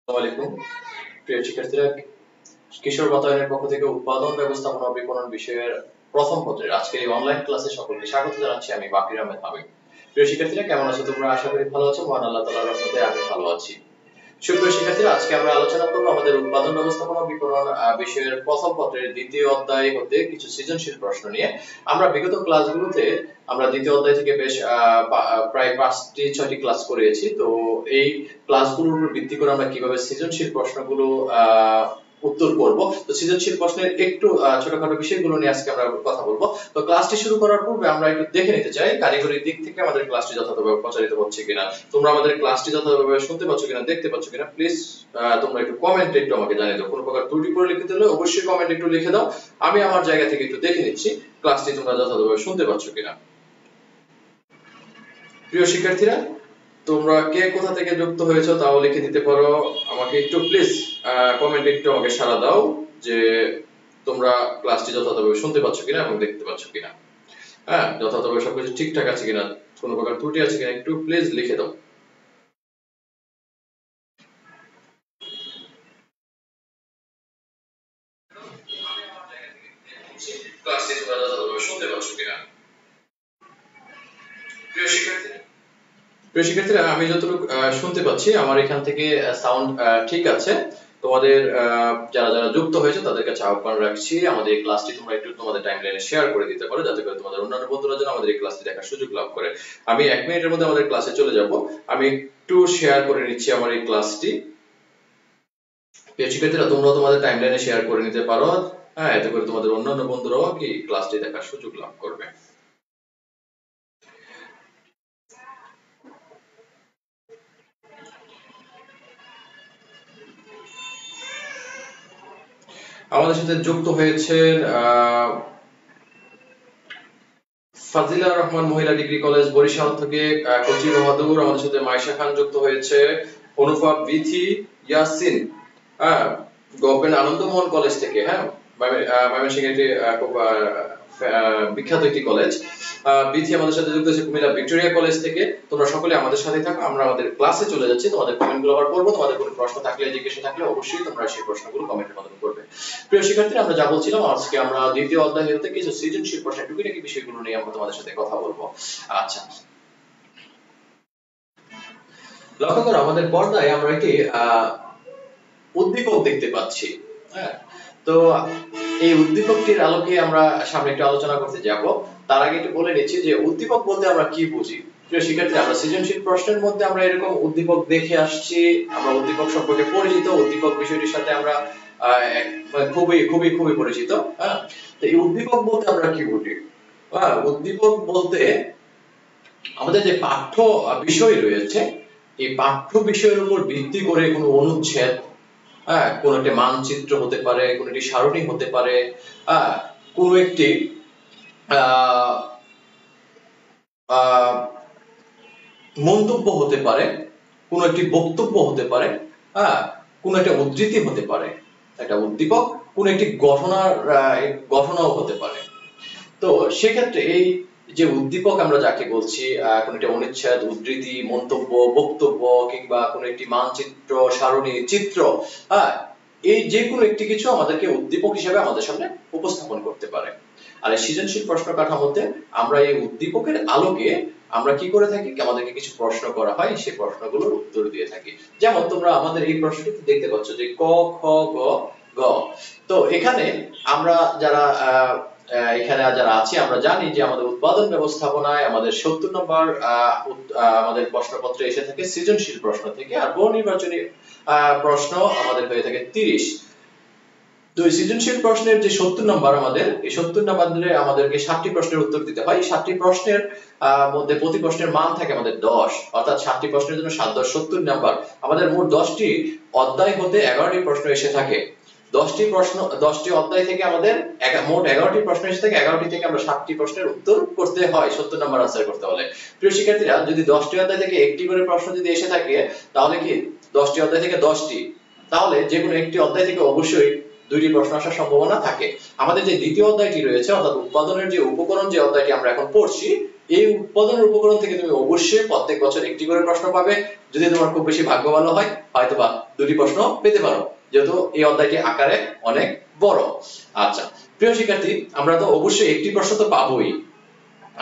আসসালামু আলাইকুম প্রিয় শিক্ষার্থীরা, কিশোর বাতায়নের পক্ষ থেকে উৎপাদন ব্যবস্থাপনা ও বিপণন বিষয়ের প্রথম পত্রের আজকের এই অনলাইন ক্লাসে সকলকে স্বাগত জানাচ্ছি। আমি বাকির আহমেদ হাবিব। প্রিয় শিক্ষার্থীরা, কেমন আছো তোমরা? আশা করি ভালো আছো। মহান আল্লাহ তাআলার রহমতে আমি ভালো আছি। সুপ্রিয় শিক্ষার্থীরা, আজকে আমরা আলোচনা করব আমাদের উৎপাদন ব্যবস্থাপনা ও বিপণন বিষয়ের প্রথম পত্রের দ্বিতীয় অধ্যায় হতে কিছু সৃজনশীল প্রশ্ন নিয়ে। আমরা বিগত ক্লাসগুলোতে আমরা দ্বিতীয় অধ্যায় থেকে বেশ প্রায় 5-6টি ক্লাস করেছি। তো এই ক্লাসগুলোর উপর ভিত্তি করে আমরা কিভাবে সৃজনশীল প্রশ্নগুলো উত্তর করব, তো সৃজনশীল প্রশ্নের একটু ছোটখাটো বিষয়গুলো নিয়ে আজকে আমরা কথা বলবো। তো ক্লাসটি শুরু করার পূর্বে আমরা একটু দেখে নিতে চাই কারিগরি দিক থেকে আমাদের ক্লাসটি যথাযথভাবে প্রচারিত হচ্ছে কিনা, তোমরা আমাদের ক্লাসটি যথাযথভাবে শুনতে পাচ্ছ কিনা, দেখতে পাচ্ছ কিনা। প্লিজ তোমরা একটু কমেন্টে একটু আমাকে জানিয়ে দাও। কোনো প্রকার ত্রুটি পরিলক্ষিত হলে অবশ্যই কমেন্টে একটু লিখে দাও। আমি আমার জায়গা থেকে একটু দেখে নিচ্ছি ক্লাসটি তোমরা যথাযথভাবে শুনতে পাচ্ছ কিনা। প্রিয় শিক্ষার্থীরা, তোমরা কে কোথা থেকে যুক্ত হয়েছো তাও লিখে দিতে পারো। আমাকে একটু প্লিজ কমেন্টে একটু আমাকে সাড়া দাও যে তোমরা ক্লাসটি যথাযথভাবে শুনতে পাচ্ছ কিনা এবং দেখতে পাচ্ছ কিনা। হ্যাঁ, যথাযথভাবে সবকিছু ঠিকঠাক আছে কিনা, কোনো প্রকার ত্রুটি আছে কিনা একটু প্লিজ লিখে দাও। ক্লাসটি তোমরা যথাযথভাবে শুনতে পাচ্ছ কিনা। প্রিয় শিক্ষার্থীরা, আমি যতটুকু শুনতে পাচ্ছি আমার এখান থেকে সাউন্ড ঠিক আছে। তোমাদের যারা যারা যুক্ত হয়েছে তাদের কাছে আহ্বান রাখছি আমাদের এই ক্লাসটি তোমরা একটু তোমাদের টাইমলাইনে শেয়ার করে দিতে পারো, যাতে করে তোমাদের অন্যান্য বন্ধুরা যেন আমাদের এই ক্লাসটি দেখার সুযোগ লাভ করে। আমি 1 মিনিটের মধ্যে আমাদের ক্লাসে চলে যাব। আমি একটু শেয়ার করে নিচ্ছি আমার এই ক্লাসটি। প্রিয় শিক্ষার্থীরা, তোমরা তোমাদের টাইমলাইনে শেয়ার করে নিতে পারো। হ্যাঁ, এতে করে তোমাদের অন্যান্য বন্ধুরাও কি ক্লাসটি দেখার সুযোগ লাভ করবে। আমাদের সাথে যুক্ত হয়েছেন ফাজিলা রহমান মহিলা ডিগ্রি কলেজ বরিশাল থেকে, কচি বাহাদুর। আমাদের সাথে মাইশা খান যুক্ত হয়েছে, অনুভব বিথি, ইয়াসিন, গভর্নমেন্ট আনন্দমোহন কলেজ থেকে। হ্যাঁ, ময়মনসিংহের একটি খুব বিখ্যাত একটি কলেজ। বিথি আমাদের সাথে যুক্ত হয়েছে কুমিল্লা ভিক্টোরিয়া কলেজ থেকে। তোমরা সকলে আমাদের সাথে থাকো, আমরা আমাদের ক্লাসে চলে যাচ্ছি। তোমাদের কমেন্টগুলো আবার পড়বো। তোমাদের কোনো প্রশ্ন থাকলে, জিজ্ঞাসা থাকলে অবশ্যই তোমরা সেই প্রশ্নগুলো কমেন্টের মাধ্যমে করবে। প্রিয় শিক্ষার্থীরা, আমরা যা বলছিলাম, আজকে আমরা দ্বিতীয় অধ্যায় হতে কিছু সৃজনশীল প্রশ্নের টুকিটাকি বিষয়গুলো নিয়ে আমরা তোমাদের সাথে কথা বলবো। আচ্ছা, লক্ষ্য করো আমাদের পর্দায় আমরা একটি উদ্দীপক দেখতে পাচ্ছি। হ্যাঁ, তো এই উদ্দীপকটির আলোকে আমরা সামনে একটু আলোচনা করতে যাব। তার আগে একটু বলে নিচ্ছি যে উদ্দীপক বলতে আমরা কি বুঝি। প্রিয় শিক্ষার্থী, আমরা সৃজনশীল প্রশ্নের মধ্যে আমরা এরকম উদ্দীপক দেখে আসছি, আমরা উদ্দীপক সম্পর্কে পরিচিত, উদ্দীপক বিষয়টির সাথে আমরা খুবই খুবই খুবই পরিচিত। হ্যাঁ, তো এই উদ্দীপক বলতে আমরা কি বুঝি? উদ্দীপক বলতে আমাদের যে পাঠ্য বিষয় রয়েছে, এই পাঠ্য বিষয়ের উপর ভিত্তি করে কোনো অনুচ্ছেদ, কোন একটি মানচিত্র হতে পারে, কোন একটি সারণী হতে পারে, কোন একটি মন্তব্য হতে পারে, কোন একটি বক্তব্য হতে পারে, কোন একটা উদ্ধৃতি হতে পারে। একটা উদ্দীপক কোন একটি ঘটনাও হতে পারে। তো সেক্ষেত্রে এই যে উদ্দীপক আমরা যাকে বলছি, কোন একটা অনুচ্ছেদ, উদ্ধৃতি, মন্তব্য, বক্তব্য কিংবা কোন একটি মানচিত্র, সারণী, চিত্র, এই যে কোনো একটি কিছু আমাদেরকে উদ্দীপক হিসেবে আমাদের সামনে উপস্থাপন করতে পারে। আর এই সৃজনশীল প্রশ্ন কাঠামোতে আমরা এই উদ্দীপকের আলোকে আমরা কি করে থাকি, আমাদেরকে কিছু প্রশ্ন করা হয়, সেই প্রশ্নগুলোর উত্তর দিয়ে থাকি। যেমন তোমরা আমাদের এই প্রশ্নটি দেখতে পাচ্ছ যে ক, খ, গ, ঘ। তো এখানে আমরা যারা আছি, আমরা জানি যে আমাদের উৎপাদন ব্যবস্থাপনায় আমাদের 70 নম্বর আমাদের প্রশ্নপত্রে এসে থাকে সৃজনশীল প্রশ্ন থেকে, আর বহু নির্বাচনী প্রশ্ন আমাদের হয়ে থাকে 30। তো এই সৃজনশীল প্রশ্নের যে 70 নম্বর, আমাদের এই 70 নম্বরে আমাদেরকে 7টি প্রশ্নের উত্তর দিতে হয়। 7টি প্রশ্নের মধ্যে প্রতি প্রশ্নের মান থাকে আমাদের 10, অর্থাৎ 7টি প্রশ্নের জন্য 7 10 70 নাম্বার। আমাদের মোট 10টি অধ্যায় হতে 11টি প্রশ্ন এসে থাকে। 10টি অধ্যায় থেকে আমাদের মোট 11টি প্রশ্ন এসে থাকে। 11টি থেকে আমরা 7টি প্রশ্নের উত্তর করতে হয় 70 নাম্বার আনসার করতে হলে। প্রিয় শিক্ষার্থীরা, যদি 10টি অধ্যায় থেকে একটি করে প্রশ্ন যদি এসে থাকে, তাহলে কি 10টি অধ্যায় থেকে 10টি, তাহলে যে কোনো একটি অধ্যায় থেকে অবশ্যই 2টি প্রশ্ন আসার সম্ভাবনা থাকে। আমাদের যে দ্বিতীয় অধ্যায়টি রয়েছে, অর্থাৎ উৎপাদনের যে উপকরণ যে অধ্যায়টি আমরা এখন পড়ছি, এই উৎপাদনের উপকরণ থেকে তুমি অবশ্যই প্রত্যেক বছর একটি করে প্রশ্ন পাবে। যদি তোমার খুব বেশি ভাগ্য ভালো হয় হয়তোবা দুটি প্রশ্ন পেতে পারো, যেহেতু এই অধ্যায়টি আকারে অনেক বড়। আচ্ছা প্রিয় শিক্ষার্থী, আমরা তো অবশ্যই একটি প্রশ্ন তো পাবোই।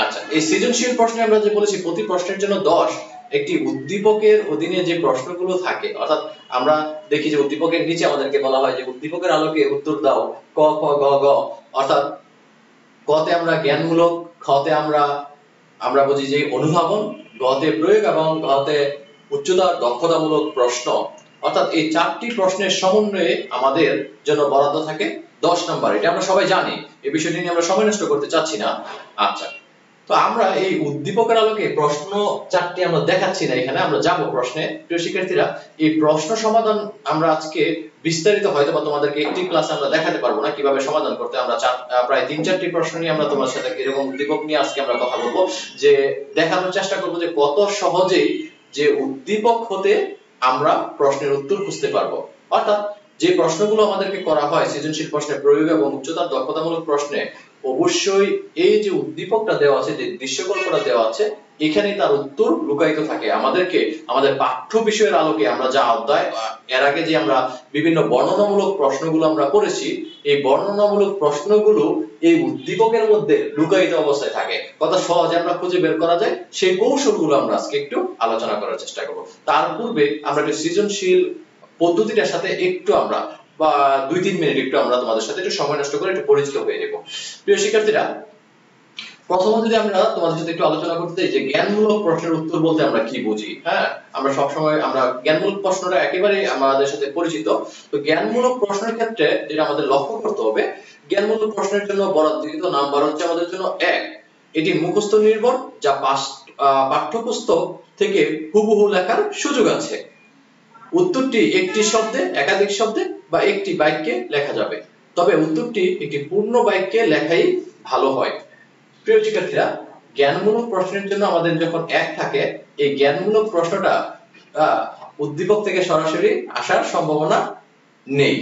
আচ্ছা, এই সৃজনশীল প্রশ্নে আমরা যে বলেছি প্রতি প্রশ্নের জন্য 10, একটি উদ্দীপকের অধীনে যে প্রশ্নগুলো থাকে, অর্থাৎ আমরা দেখি যে উদ্দীপকের নিচে আমাদেরকে বলা হয় যে উদ্দীপকের আলোকে উত্তর দাও ক খ গ ঘ, অর্থাৎ ক তে আমরা জ্ঞানমূলক, খ তে আমরা বুঝি যে অনুধাবন, গ তে প্রয়োগ এবং ঘ তে উচ্চতর দক্ষতামূলক প্রশ্ন। অর্থাৎ এই 4টি প্রশ্নের সমন্বয়ে আমাদের জন্য বরাদ্দ থাকে 10 নাম্বার। এটা আমরা সবাই জানি, এই বিষয়টি নিয়ে আমরা সময় নষ্ট করতে চাচ্ছি না। আচ্ছা, তো আমরা এই উদ্দীপকের আলোকে প্রশ্ন 4টি আমরা দেখাচ্ছি না, এখানে আমরা যাব প্রশ্নে। প্রিয় শিক্ষার্থীরা, এই প্রশ্ন সমাধান আমরা আজকে বিস্তারিত হয়তো বা তোমাদেরকে একটি ক্লাসে আমরা দেখাতে পারবো না কিভাবে সমাধান করতে। আমরা প্রায় 3-4টি প্রশ্ন নিয়ে আমরা তোমার সাথে এরকম উদ্দীপক নিয়ে আজকে আমরা কথা বলবো, যে দেখানোর চেষ্টা করবো যে কত সহজেই যে উদ্দীপক হতে আমরা প্রশ্নের উত্তর খুঁজতে পারবো। অর্থাৎ যে প্রশ্নগুলো আমাদেরকে করা হয় সৃজনশীল প্রশ্নে, প্রয়োগ এবং উচ্চতর দক্ষতামূলক প্রশ্নে, অবশ্যই এই যে উদ্দীপকটা দেওয়া আছে, যে দৃশ্যকল্পটা দেওয়া আছে, এখানে তার উত্তর লুকায়িত থাকে। আমাদেরকে আমাদের পাঠ্য বিষয়ের আলোকে আমরা যা অধ্যায় এর আগে যে আমরা বিভিন্ন বর্ণনামূলক প্রশ্নগুলো আমরা করেছি, এই বর্ণনামূলক প্রশ্নগুলো এই উদ্দীপকের মধ্যে লুকায়িত অবস্থায় থাকে। কত সহজে আমরা খুঁজে বের করা যায় সেই কৌশলগুলো আমরা আজকে একটু আলোচনা করার চেষ্টা করব। তার পূর্বে আমরা একটু সৃজনশীল পদ্ধতিটার সাথে একটু আমরা বা 2-3 মিনিট একটু আমরা তোমাদের সাথে একটু সময় নষ্ট করে একটু পরিচিত হয়ে যাব। প্রিয় শিক্ষার্থীরা, প্রথমে যদি আমরা তোমাদের সাথে একটু আলোচনা করতে চাই যে জ্ঞানমূলক প্রশ্নের উত্তর বলতে আমরা কি বুঝি। হ্যাঁ, আমরা সব সময় আমরা জ্ঞানমূলক প্রশ্নটা একেবারে আমাদের সাথে পরিচিত। তো জ্ঞানমূলক প্রশ্নের ক্ষেত্রে যেটা আমাদের লক্ষ্য করতে হবে, জ্ঞানমূলক প্রশ্নের জন্য বরাদ্দকৃত নাম্বার হচ্ছে আমাদের জন্য 1। এটি মুখস্থ নির্ভর, যা পাঠ্যপুস্তক থেকে হুবহু লেখার সুযোগ আছে। উত্তরটি একটি শব্দে, একাধিক শব্দে বা একটি বাক্যে লেখা যাবে, তবে উত্তরটি একটি পূর্ণ বাক্যে লেখাই ভালো হয়। প্রিয় শিক্ষার্থীরা, জ্ঞানমূলক প্রশ্নের জন্য আমাদের যখন 1 থাকে, এই জ্ঞানমূলক প্রশ্নটা উদ্দীপক থেকে সরাসরি আসার সম্ভাবনা নেই।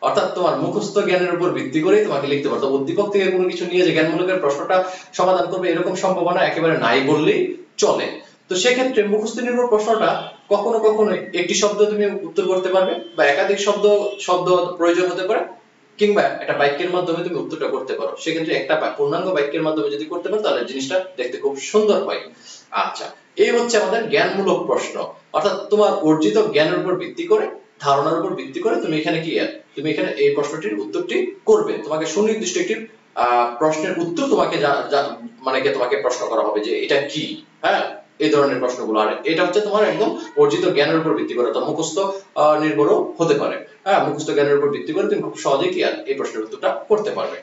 অর্থাৎ তোমার মুখস্থ জ্ঞানের উপর ভিত্তি করেই তোমাকে লিখতে পারো। উদ্দীপক থেকে কোনো কিছু নিয়ে যে জ্ঞানমূলকের প্রশ্নটা সমাধান করবে এরকম সম্ভাবনা একেবারে নাই বললেই চলে। তো সেক্ষেত্রে মুখস্থ নির্ভর প্রশ্নটা কখনো কখনো একটি শব্দ তুমি উত্তর করতে পারবে, বা একাধিক শব্দ প্রয়োজন হতে পারে, কিংবা একটা বাক্যের মাধ্যমে তুমি উত্তরটা করতে পারো। সেক্ষেত্রে একটা পূর্ণাঙ্গ বাক্যের মাধ্যমে যদি করতে পারো তাহলে জিনিসটা দেখতে খুব সুন্দর হয়। আচ্ছা, এই হচ্ছে আমাদের জ্ঞানমূলক প্রশ্ন। অর্থাৎ তোমার অর্জিত জ্ঞানের উপর ভিত্তি করে, ধারণার উপর ভিত্তি করে তুমি এখানে এই প্রশ্নটির উত্তরটি করবে। তোমাকে সুনির্দিষ্ট একটি প্রশ্নের উত্তর তোমাকে তোমাকে প্রশ্ন করা হবে যে এটা কি। হ্যাঁ, এই ধরনের প্রশ্নগুলো। আর এটা হচ্ছে তোমার একদম অর্জিত জ্ঞানের উপর ভিত্তি করে, তো মুখস্থ নির্ভরও হতে পারে। হ্যাঁ, মুখস্থ জ্ঞানের উপর ভিত্তি করে তুমি খুব সহজেই এই প্রশ্নের উত্তরটা করতে পারবে।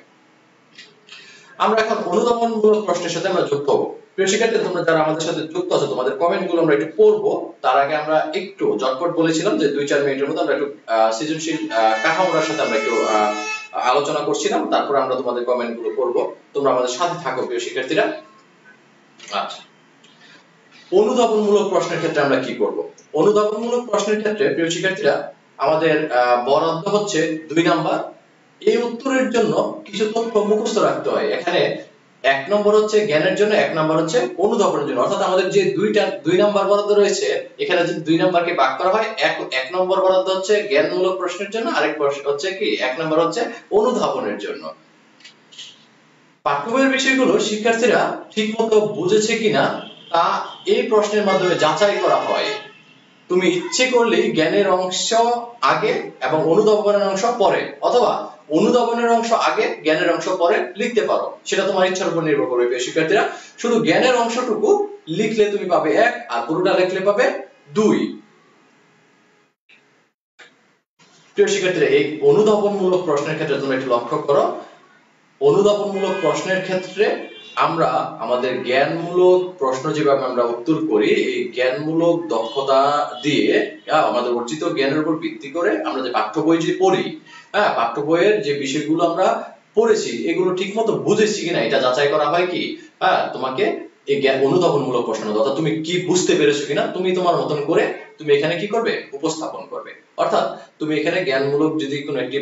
আমরা এখন অনুধাবনমূলক প্রশ্নের সাথে আমরা যুক্ত হব। প্রিয় শিক্ষার্থী, তোমরা যারা আমাদের সাথে যুক্ত আছো, তোমাদের কমেন্টগুলো আমরা একটু পড়বো। তার আগে আমরা একটু ঝটপট বলেছিলাম যে 2-4 মিনিটের মধ্যে আমরা একটু সৃজনশীল কাঠামোর সাথে আমরা একটু আলোচনা করছিলাম, তারপরে আমরা তোমাদের কমেন্টগুলো পড়বো। তোমরা আমাদের সাথে থাকো প্রিয় শিক্ষার্থীরা। আচ্ছা, অনুধাবনমূলক প্রশ্নের ক্ষেত্রে আমরা কি করব? অনুধাবনমূলক প্রশ্নের ক্ষেত্রে প্রিয় শিক্ষার্থীরা, আমাদের বরাদ্দ হচ্ছে 2 নাম্বার। এই উত্তরের জন্য কিছু তথ্য মুখস্থ রাখতে হয়। এখানে 1 নম্বর হচ্ছে জ্ঞানের জন্য, 1 নম্বর হচ্ছে অনুধাবনের জন্য। অর্থাৎ আমাদের যে 2 নাম্বার বরাদ্দ রয়েছে, এখানে যদি 2 নাম্বারকে ভাগ করা হয়, 1 নম্বর বরাদ্দ হচ্ছে জ্ঞানমূলক প্রশ্নের জন্য, আরেক প্রশ্ন হচ্ছে কি 1 নম্বর হচ্ছে অনুধাবনের জন্য। পাঠ্যবইয়ের বিষয়গুলো শিক্ষার্থীরা ঠিকমতো বুঝেছে কিনা তা এই প্রশ্নের মাধ্যমে যাচাই করা হয়। তুমি ইচ্ছে করলেই জ্ঞানের অংশ আগে এবং অনুধাবনের অংশ পরে, অথবা অনুধাবনের অংশ আগে জ্ঞানের অংশ পরে লিখতে পারো। সেটা তোমার ইচ্ছার উপর নির্ভর করবে প্রিয় শিক্ষার্থীরা। শুধু জ্ঞানের অংশটুকু লিখলে তুমি পাবে 1, আর পুরোটা লিখলে পাবে 2। প্রিয় শিক্ষার্থীরা, এই অনুধাবনমূলক প্রশ্নের ক্ষেত্রে তুমি একটু লক্ষ্য করো। অনুধাবনমূলক প্রশ্নের ক্ষেত্রে আমরা আমাদের জ্ঞানমূলক প্রশ্ন যেভাবে আমরা উত্তর করি, এই জ্ঞানমূলক দক্ষতা দিয়ে আমাদের অর্জিত জ্ঞানের উপর ভিত্তি করে আমরা যে পাঠ্য বই যে পড়ি, হ্যাঁ, পাঠ্য বইয়ের যে বিষয়গুলো আমরা পড়েছি এগুলো ঠিকমতো বুঝেছি কিনা এটা যাচাই করা হয় কি, হ্যাঁ, তোমাকে এই জ্ঞান অনুধাবনমূলক প্রশ্ন, অর্থাৎ তুমি কি বুঝতে পেরেছো কিনা তুমি তোমার মতন করে তুমি এখানে কি করবে, উপস্থাপন করবে। অর্থাৎ তুমি এখানে জ্ঞানমূলক যদি কোনো একটি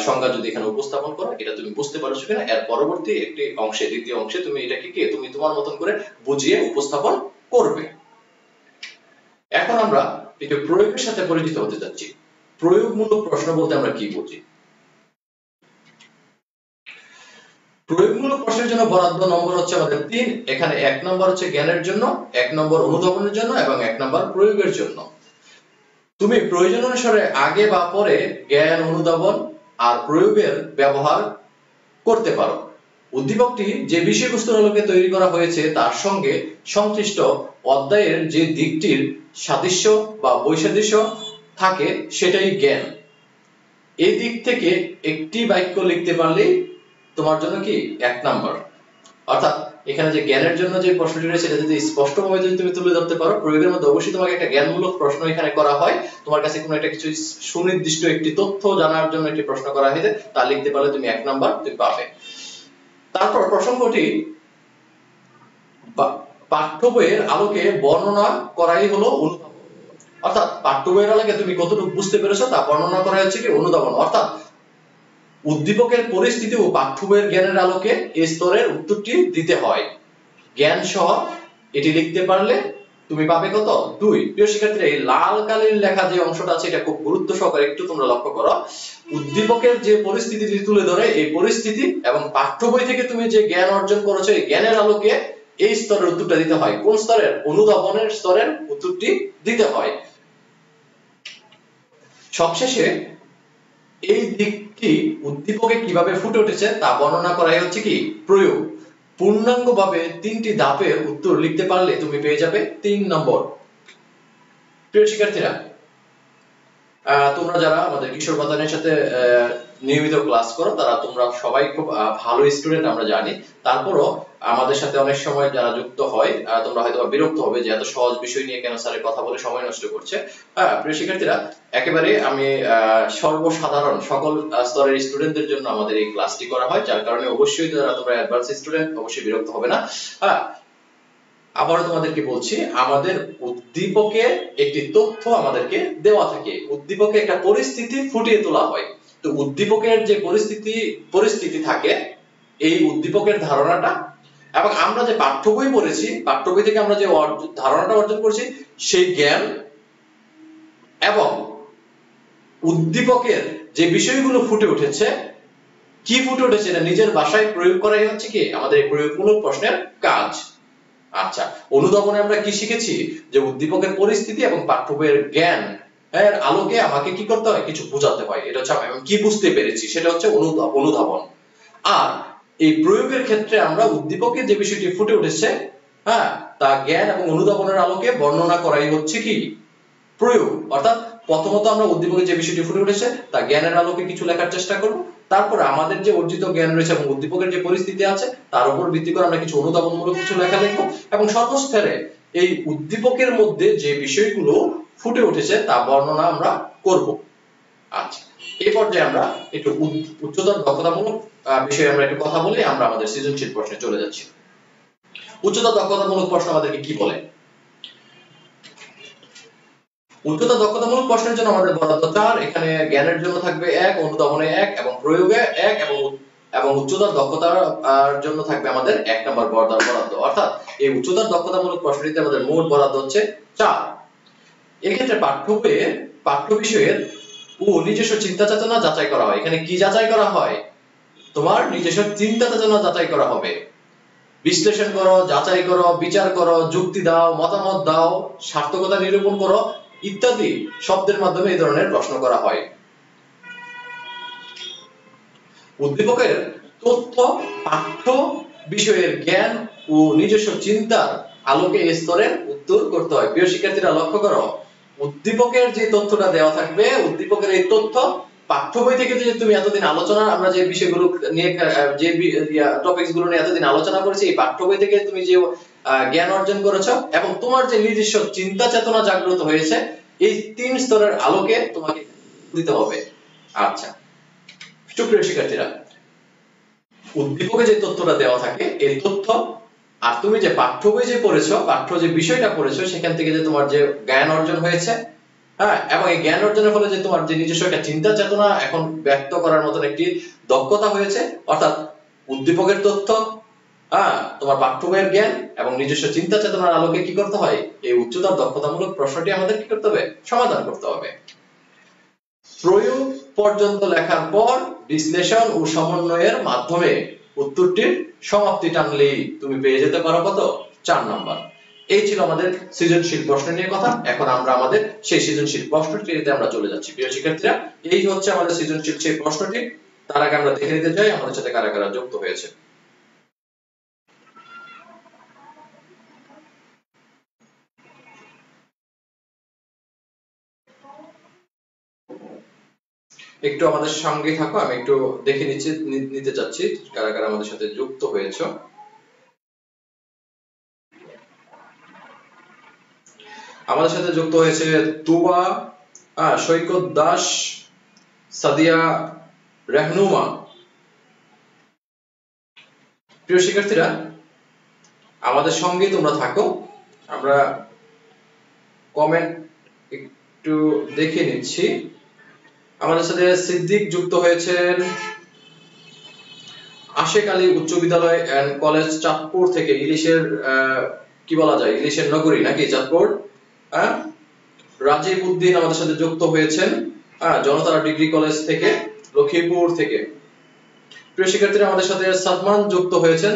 সংজ্ঞা যদি এখানে উপস্থাপন করো, এটা তুমি বুঝতে পারছো কিনা, এর পরবর্তী একটি অংশে, দ্বিতীয় অংশে তুমি এটাকে কি তুমি তোমার মতন করে বুঝিয়ে উপস্থাপন করবে। এখন আমরা একটু প্রয়োগের সাথে পরিচিত হতে যাচ্ছি। প্রয়োগমূলক প্রশ্ন বলতে আমরা কি বুঝি? প্রয়োগমূলক প্রশ্নের জন্য বরাদ্দ নম্বর হচ্ছে আমাদের 3। এখানে 1 নম্বর হচ্ছে জ্ঞানের জন্য, 1 নম্বর অনুধাবনের জন্য এবং 1 নম্বর প্রয়োগের জন্য। তুমি প্রয়োজন অনুসারে আগে বা পরে জ্ঞান, অনুধাবন আর প্রয়োগের ব্যবহার করতে পারো। উদ্দীপকটি যে বিষয়বস্তুর আলোকে তৈরি করা হয়েছে তার সঙ্গে সংশ্লিষ্ট অধ্যায়ের যে দিকটির সাদৃশ্য বা বৈসাদৃশ্য থাকে সেটাই জ্ঞান। এই দিক থেকে একটি বাক্য লিখতে পারলেই তোমার জন্য কি 1 নাম্বার। অর্থাৎ এখানে যে জ্ঞানের জন্য যে প্রশ্নটি রয়েছে এটা যদি স্পষ্টভাবে যদি তুমি তুলে ধরতে পারো, প্রয়োগের মধ্যে অবশ্যই তোমাকে একটা জ্ঞানমূলক প্রশ্ন এখানে করা হয়, তোমার কাছে কোনো একটা কিছু সুনির্দিষ্ট একটি তথ্য জানার জন্য একটি প্রশ্ন করা হয়েছে, তা লিখতে পারলে তুমি 1 নাম্বার তুমি পাবে। তারপর প্রসঙ্গটি পাঠ্য বইয়ের আলোকে বর্ণনা করাই হলো অনুধাবন। অর্থাৎ পাঠ্য বইয়ের আলোকে তুমি কতটুকু বুঝতে পেরেছো তা বর্ণনা করা হচ্ছে কি অনুধাবন। অর্থাৎ উদ্দীপকের পরিস্থিতি ও পাঠ্য বইয়ের জ্ঞানের আলোকে এই স্তরের উত্তরটি দিতে হয়। জ্ঞান সহ এটি লিখতে পারলে তুমি পাবে কত? 2। প্রিয় শিক্ষার্থীরা, এই লাল কালির লেখা যে অংশটা আছে এটা খুব গুরুত্ব সহকারে একটু তোমরা লক্ষ্য করো। উদ্দীপকের যে পরিস্থিতিটি তুলে ধরে এই পরিস্থিতি এবং পাঠ্য বই থেকে তুমি যে জ্ঞান অর্জন করেছো এই জ্ঞানের আলোকে এই স্তরের উত্তরটা দিতে হয়। কোন স্তরের? অনুধাবনের স্তরের উত্তরটি দিতে হয়। সবশেষে এই দিকটি উদ্দীপকে কিভাবে ফুটে উঠেছে তা বর্ণনা করাই হচ্ছে কি প্রয়োগ। পূর্ণাঙ্গভাবে 3টি ধাপের উত্তর লিখতে পারলে তুমি পেয়ে যাবে 3 নম্বর। প্রিয় শিক্ষার্থীরা, তোমরা যারা আমাদের কিশোর বাতানের সাথে নিয়মিত ক্লাস করো তারা তোমরা সবাই খুব ভালো স্টুডেন্ট আমরা জানি। তারপরও আমাদের সাথে অনেক সময় যারা যুক্ত হয় তোমরা হয়তো বিরক্ত হবে যে এত সহজ বিষয় নিয়ে কেন স্যারের কথা বলে সময় নষ্ট করছে। প্রিয় শিক্ষার্থীরা, একেবারে আমি সর্বসাধারণ সকল স্তরের স্টুডেন্টদের জন্য আমাদের এই ক্লাসটি করা হয়, যার কারণে অবশ্যই যারা তোমরা অ্যাডভান্স স্টুডেন্ট অবশ্যই বিরক্ত হবে না। আবারও তোমাদেরকে বলছি, আমাদের উদ্দীপকে একটি তথ্য আমাদেরকে দেওয়া থাকে, উদ্দীপকে একটা পরিস্থিতি ফুটিয়ে তোলা হয়। তো উদ্দীপকের যে পরিস্থিতি থাকে এই উদ্দীপকের ধারণাটা এবং আমরা যে পাঠ্য বই পড়েছি, পাঠ্য বই থেকে আমরা যে ধারণাটা অর্জন করছি সেই জ্ঞান এবং উদ্দীপকের যে বিষয়গুলো ফুটে উঠেছে, কি ফুটে উঠেছে এটা নিজের ভাষায় প্রয়োগ করাই হচ্ছে কি আমাদের এই প্রয়োগমূলক প্রশ্নের কাজ। আচ্ছা, অনুধাবনে আমরা কি শিখেছি? যে উদ্দীপকের পরিস্থিতি এবং পাঠ্য বইয়ের জ্ঞান এর আলোকে আমাকে কি করতে হয়, কিছু বোঝাতে হয়। এটা হচ্ছে আমি কি বুঝতে পেরেছি সেটা হচ্ছে অনুধাবন। আর এই প্রয়োগের ক্ষেত্রে আমরা উদ্দীপকে যে বিষয়টি ফুটে উঠেছে তা জ্ঞান এবং অনুধাবনের আলোকে বর্ণনা করাই হচ্ছে কি প্রয়োগ। অর্থাৎ প্রথমত আমরা উদ্দীপকে যে বিষয়টি ফুটে উঠেছে তা জ্ঞানের আলোকে কিছু লেখার চেষ্টা করব, তারপরে আমাদের যে অর্জিত জ্ঞান রয়েছে এবং উদ্দীপকের যে পরিস্থিতি আছে তার উপর ভিত্তি করে আমরা কিছু অনুধাবনমূলক কিছু লেখা লিখব এবং সর্বশেষে এই উদ্দীপকের মধ্যে যে বিষয়গুলো ফুটে উঠেছে তা বর্ণনা আমরা করব। আচ্ছা, এই পর্যায়ে আমরা একটু উচ্চতর দক্ষতামূলক বিষয়ে আমরা একটু কথা বলি, আমরা আমাদের সৃজনশীল প্রশ্নে চলে যাচ্ছি। উচ্চতর দক্ষতামূলক প্রশ্ন আমাদেরকে কি বলে? উচ্চতর দক্ষতামূলক প্রশ্নের জন্য আমাদের বরাদ্দ 4। এখানে জ্ঞানের জন্য থাকবে 1, অনুধাবনে 1 এবং প্রয়োগে 1 এবং উচ্চতর দক্ষতার জন্য থাকবে আমাদের 1 নম্বর বরাদ্দ। অর্থাৎ এই উচ্চতর দক্ষতামূলক প্রশ্নটিতে আমাদের মোট বরাদ্দ হচ্ছে 4। এক্ষেত্রে পাঠ্য বিষয়ের ও নিজস্ব চিন্তা চেতনা যাচাই করা হয়। এখানে কি যাচাই করা হয়? তোমার নিজস্ব চিন্তা চেতনা যাচাই করা হবে। বিশ্লেষণ করো, যাচাই করো, বিচার করো, যুক্তি দাও, মতামত দাও, সার্থকতা নিরূপণ করো ইত্যাদি শব্দের মাধ্যমে এই ধরনের প্রশ্ন করা হয়। উদ্দীপকের তথ্য পাঠ্য বিষয়ের জ্ঞান ও নিজস্ব চিন্তার আলোকে এই স্তরের উত্তর করতে হয়। প্রিয় শিক্ষার্থীরা, লক্ষ্য করো, উদ্দীপকের যে তথ্যটা দেওয়া থাকবে, উদ্দীপকের এই তথ্য পাঠ্য বই থেকে যে তুমি এতদিন আলোচনা আমরা যে বিষয়গুলো নিয়ে যে টপিকস গুলো নিয়ে এতদিন আলোচনা করেছি, এই পাঠ্য বই থেকে তুমি যে জ্ঞান অর্জন করেছো এবং তোমার যে নিজস্ব চিন্তা চেতনা জাগ্রত হয়েছে এই 3 স্তরের আলোকে তোমাকে দিতে হবে। আচ্ছা, সুপ্রিয় শিক্ষার্থীরা, উদ্দীপকে যে তথ্যটা দেওয়া থাকে এই তথ্য আর তুমি যে পাঠ্য বই যে পড়েছো, পাঠ্য যে বিষয়টা পড়েছো, সেখান থেকে যে তোমার যে জ্ঞান অর্জন হয়েছে, হ্যাঁ, এবং এই জ্ঞান অর্জনের ফলে যে তোমার যে নিজস্ব একটা চিন্তা চেতনা এখন ব্যক্ত করার মতন একটি দক্ষতা হয়েছে, অর্থাৎ উদ্দীপকের তথ্য, হ্যাঁ, তোমার পাঠ্য বইয়ের জ্ঞান এবং নিজস্ব চিন্তা চেতনার আলোকে কি করতে হয়, এই উচ্চতর দক্ষতামূলক প্রশ্নটি আমাদের কি করতে হবে, সমাধান করতে হবে। প্রয়োগ পর্যন্ত লেখার পর বিশ্লেষণ ও সমন্বয়ের মাধ্যমে উত্তরটির সমাপ্তি টানলেই তুমি পেয়ে যেতে পারো কত, 4 নাম্বার। এই ছিল আমাদের সৃজনশীল প্রশ্ন নিয়ে কথা। এখন আমরা আমাদের সেই সৃজনশীল প্রশ্নটিতে আমরা চলে যাচ্ছি। প্রিয় শিক্ষার্থীরা, এই হচ্ছে আমাদের সৃজনশীল সেই প্রশ্নটি। তার আগে আমরা দেখে নিতে চাই আমাদের সাথে কারা কারা যুক্ত হয়েছে। একটু আমাদের সঙ্গে থাকো, আমি একটু দেখে নিতে চাচ্ছি কারা কারা আমাদের সাথে যুক্ত হয়েছে। আমাদের সাথে যুক্ত হয়েছে তুবা, সৈকত দাস, সাদিয়া রেহনুমা। প্রিয় শিক্ষার্থীরা, আমাদের সঙ্গে তোমরা থাকো, আমরা কমেন্ট একটু দেখে নিচ্ছি। আমাদের সাথে সিদ্দিক যুক্ত হয়েছেন আশেক আলী উচ্চ বিদ্যালয় এন্ড কলেজ চাঁদপুর থেকে, ইলিশের কি বলা যায়, ইলিশের নগরী নাকি চাঁদপুর। রাজীব উদ্দিন আমাদের সাথে যুক্ত হয়েছেন জনতা ডিগ্রি কলেজ থেকে, লক্ষ্মীপুর থেকে। প্রিয় শিক্ষার্থীরা, আমাদের সাথে সাদমান যুক্ত হয়েছেন।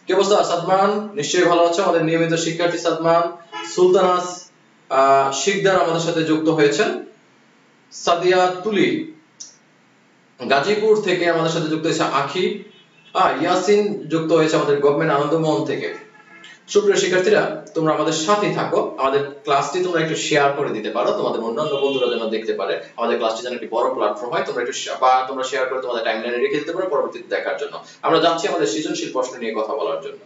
কি অবস্থা সাদমান, নিশ্চয়ই ভালো আছো? আমাদের নিয়মিত শিক্ষার্থী সাদমান। সুলতানাস শিকদার আমাদের সাথে যুক্ত হয়েছেন। সাদিয়া তুলি গাজীপুর থেকে আমাদের সাথে যুক্ত হয়েছে। আখি ইয়াসিন যুক্ত হয়েছে আমাদের গভর্নমেন্ট আনন্দমোহন থেকে। সুপ্রিয় শিক্ষার্থীরা, তোমরা আমাদের সাথে থাকো। আমাদের ক্লাসটি তোমরা একটু শেয়ার করে দিতে পারো, তোমাদের অন্যান্য বন্ধুরা যেন দেখতে পারে। আমাদের ক্লাসটি যেন একটি বড় প্ল্যাটফর্ম হয়, তোমরা একটু তোমরা শেয়ার করে তোমাদের টাইমলাইনে রেখে দিতে পারো পরবর্তীতে দেখার জন্য। আমরা যাচ্ছি আমাদের সৃজনশীল প্রশ্ন নিয়ে কথা বলার জন্য।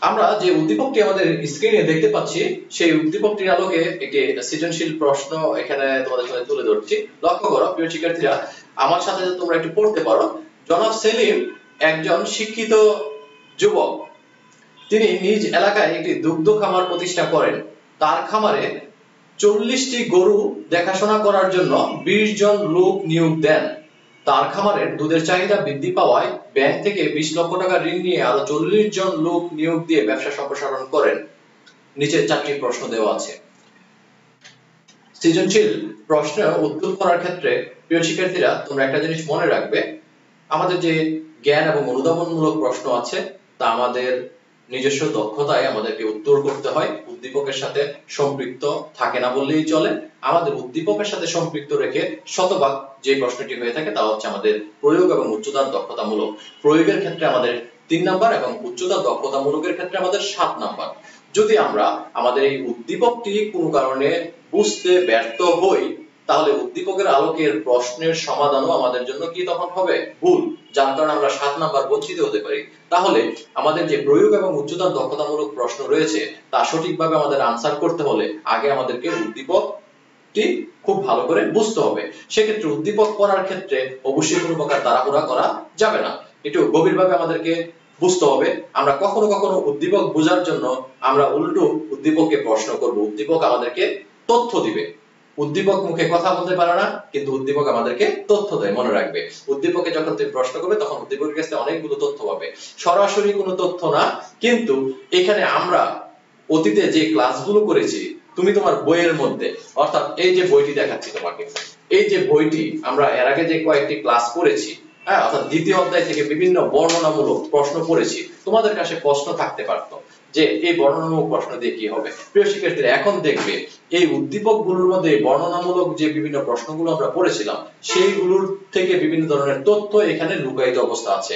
আমরা যে উদ্দীপকটি আমাদের স্ক্রিনে দেখতে পাচ্ছি, সেই উদ্দীপকটির আলোকে একটি সৃজনশীল প্রশ্ন এখানে তোমাদের সামনে তুলে ধরছি। লক্ষ্য করো প্রিয় শিক্ষার্থীরা, আমার সাথে তোমরা একটু পড়তে পারো। জনাব সেলিম একজন শিক্ষিত যুবক। তিনি নিজ এলাকায় একটি দুগ্ধ খামার প্রতিষ্ঠা করেন। তার খামারে 40টি গরু দেখাশোনা করার জন্য 20 জন লোক নিয়োগ দেন। তার খামারের দুধের চাহিদা বৃদ্ধি পাওয়ায় ব্যাংক থেকে 20 লক্ষ টাকা ঋণ নিয়ে আরো 40 জন লোক নিয়োগ দিয়ে ব্যবসা সম্প্রসারণ করেন। নিচে 4টি প্রশ্ন দেওয়া আছে। সৃজনশীল প্রশ্ন উত্তর করার ক্ষেত্রে প্রিয় শিক্ষার্থীরা, তোমরা একটা জিনিস মনে রাখবে, আমাদের যে জ্ঞান এবং অনুধাবনমূলক প্রশ্ন আছে তা আমাদের নিজস্ব দক্ষতায় আমাদেরকে উত্তর করতে হয়, উদ্দীপকের সাথে সম্পৃক্ত থাকে না বললেই চলে। আমাদের উদ্দীপকের সাথে সম্পৃক্ত রেখে শতভাগ যে প্রশ্নটি হয়ে থাকে তা হচ্ছে আমাদের প্রয়োগ এবং উচ্চতার দক্ষতামূলক। প্রয়োগের ক্ষেত্রে আমাদের 3 নাম্বার এবং উচ্চতার দক্ষতামূলকের ক্ষেত্রে আমাদের 7 নাম্বার। যদি আমরা আমাদের এই উদ্দীপকটি কোনো কারণে বুঝতে ব্যর্থ হই, তাহলে উদ্দীপকের আলোকের প্রশ্নের সমাধানও আমাদের জন্য কি তখন হবে, ভুল, যার কারণে আমরা 7 নাম্বার বঞ্চিত হতে পারি। তাহলে আমাদের যে প্রয়োগ এবং উচ্চতার দক্ষতামূলক প্রশ্ন রয়েছে তা সঠিকভাবে আমাদের আনসার করতে হলে আগে আমাদেরকে উদ্দীপকটি খুব ভালো করে বুঝতে হবে। সেক্ষেত্রে উদ্দীপক পড়ার ক্ষেত্রে অবশ্যই কোনো প্রকার তাড়াহুড়া করা যাবে না, একটু গভীরভাবে আমাদেরকে বুঝতে হবে। আমরা কখনো কখনো উদ্দীপক বোঝার জন্য আমরা উল্টো উদ্দীপককে প্রশ্ন করব, উদ্দীপক আমাদেরকে তথ্য দিবে। উদ্দীপক মুখে কথা বলতে পারে না, কিন্তু উদ্দীপক আমাদেরকে তথ্য দেয়। মনে রাখবে, উদ্দীপকে যখন তুমি প্রশ্ন করবে তখন উদ্দীপকের কাছে অনেকগুলো তথ্য পাবে, সরাসরি কোনো তথ্য না। কিন্তু এখানে আমরা অতীতে যে ক্লাসগুলো করেছি, তুমি তোমার বইয়ের মধ্যে, অর্থাৎ এই যে বইটি দেখাচ্ছি তোমাকে, এই যে বইটি আমরা এর আগে যে কয়েকটি ক্লাস করেছি, অর্থাৎ দ্বিতীয় অধ্যায় থেকে বিভিন্ন বর্ণনামূলক প্রশ্ন পড়েছি। তোমাদের কাছে প্রশ্ন থাকতে পারত যে এই বর্ণনামূলক প্রশ্ন দিয়ে কি হবে। প্রিয় শিক্ষার্থীরা, এখন দেখবে এই উদ্দীপকগুলোর মধ্যে বর্ণনামূলক যে বিভিন্ন প্রশ্নগুলো আমরা পড়েছিলাম, সেইগুলোর থেকে বিভিন্ন ধরনের তথ্য এখানে লুকায়িত অবস্থা আছে।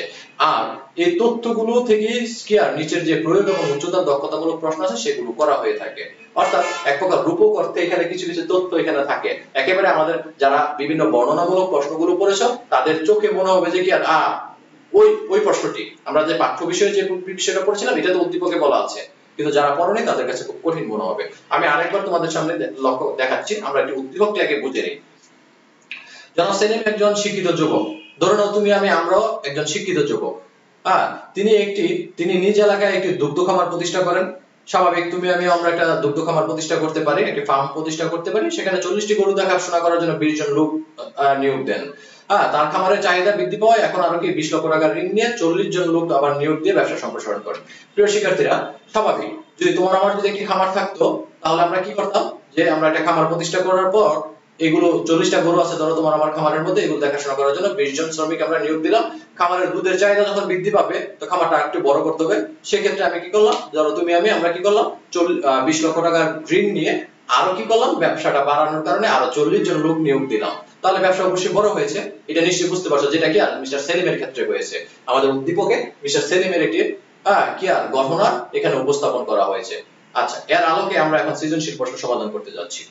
আর এই তথ্যগুলো থেকে কি আর নিচের যে প্রয়োগ এবং উচ্চতার দক্ষতামূলক প্রশ্ন আছে সেগুলো করা হয়ে থাকে। অর্থাৎ এক প্রকার রূপক অর্থে এখানে কিছু কিছু তথ্য এখানে থাকে। একেবারে আমাদের যারা বিভিন্ন বর্ণনামূলক প্রশ্নগুলো পড়েছ তাদের চোখে মনে হবে যে কি আর ওই প্রশ্নটি আমরা যে পাঠ্য বিষয়ে যে বিষয়টা পড়ছিলাম এটা তো উদ্দীপকে বলা আছে, কিন্তু যারা পড়েনি তাদের কাছে খুব কঠিন মনে হবে। আমি আরেকবার তোমাদের সামনে দেখাচ্ছি, আমরা একটি উদ্দীপকটি আগে বুঝে নিই। যেমন সেলিম একজন শিক্ষিত যুবক, ধরে নাও তুমি আমরাও একজন শিক্ষিত যুবক। তিনি নিজ এলাকায় একটি দুগ্ধ খামার প্রতিষ্ঠা করেন। স্বাভাবিক তুমি আমরা একটা দুগ্ধ খামার প্রতিষ্ঠা করতে পারি, একটি ফার্ম প্রতিষ্ঠা করতে পারি, সেখানে 40টি গরু দেখাশোনা করার জন্য 20 জন লোক নিয়োগ দেন। তার খামারের চাহিদা বৃদ্ধি পাওয়ায় এখন আরো কি 20 লক্ষ টাকার ঋণ নিয়ে 40 জন লোক আবার নিয়োগ দিয়ে ব্যবসা সম্প্রসারণ করেন। প্রিয় শিক্ষার্থীরা, স্বাভাবিক যদি তোমার আমার যদি একটি খামার থাকতো তাহলে আমরা কি করতাম, যে আমরা একটা খামার প্রতিষ্ঠা করার পর এগুলো 40টা গরু আছে ধরো তোমার আমার খামারের মধ্যে, এগুলো দেখাশোনা করার জন্য 20 জন শ্রমিক আমরা নিয়োগ দিলাম। খামারের দুধের চাহিদা যখন বৃদ্ধি পাবে তো খামারটা একটু বড় করতে হবে, সেক্ষেত্রে আমি কি করলাম, ধরো তুমি আমরা কি করলাম 20 লক্ষ টাকার ঋণ নিয়ে আরো কি করলাম, ব্যবসাটা বাড়ানোর কারণে আরো 40 জন লোক নিয়োগ দিলাম। তাহলে ব্যবসা অবশ্যই বড় হয়েছে, এটা নিশ্চয়ই বুঝতে পারছো, যেটা কি আর মিস্টার সেলিমের ক্ষেত্রে হয়েছে। আমাদের উদ্দীপকে মিস্টার সেলিমের একটি কি আর ঘটনা এখানে উপস্থাপন করা হয়েছে। আচ্ছা, এর আলোকে আমরা এখন সৃজনশীল প্রশ্ন সমাধান করতে যাচ্ছি।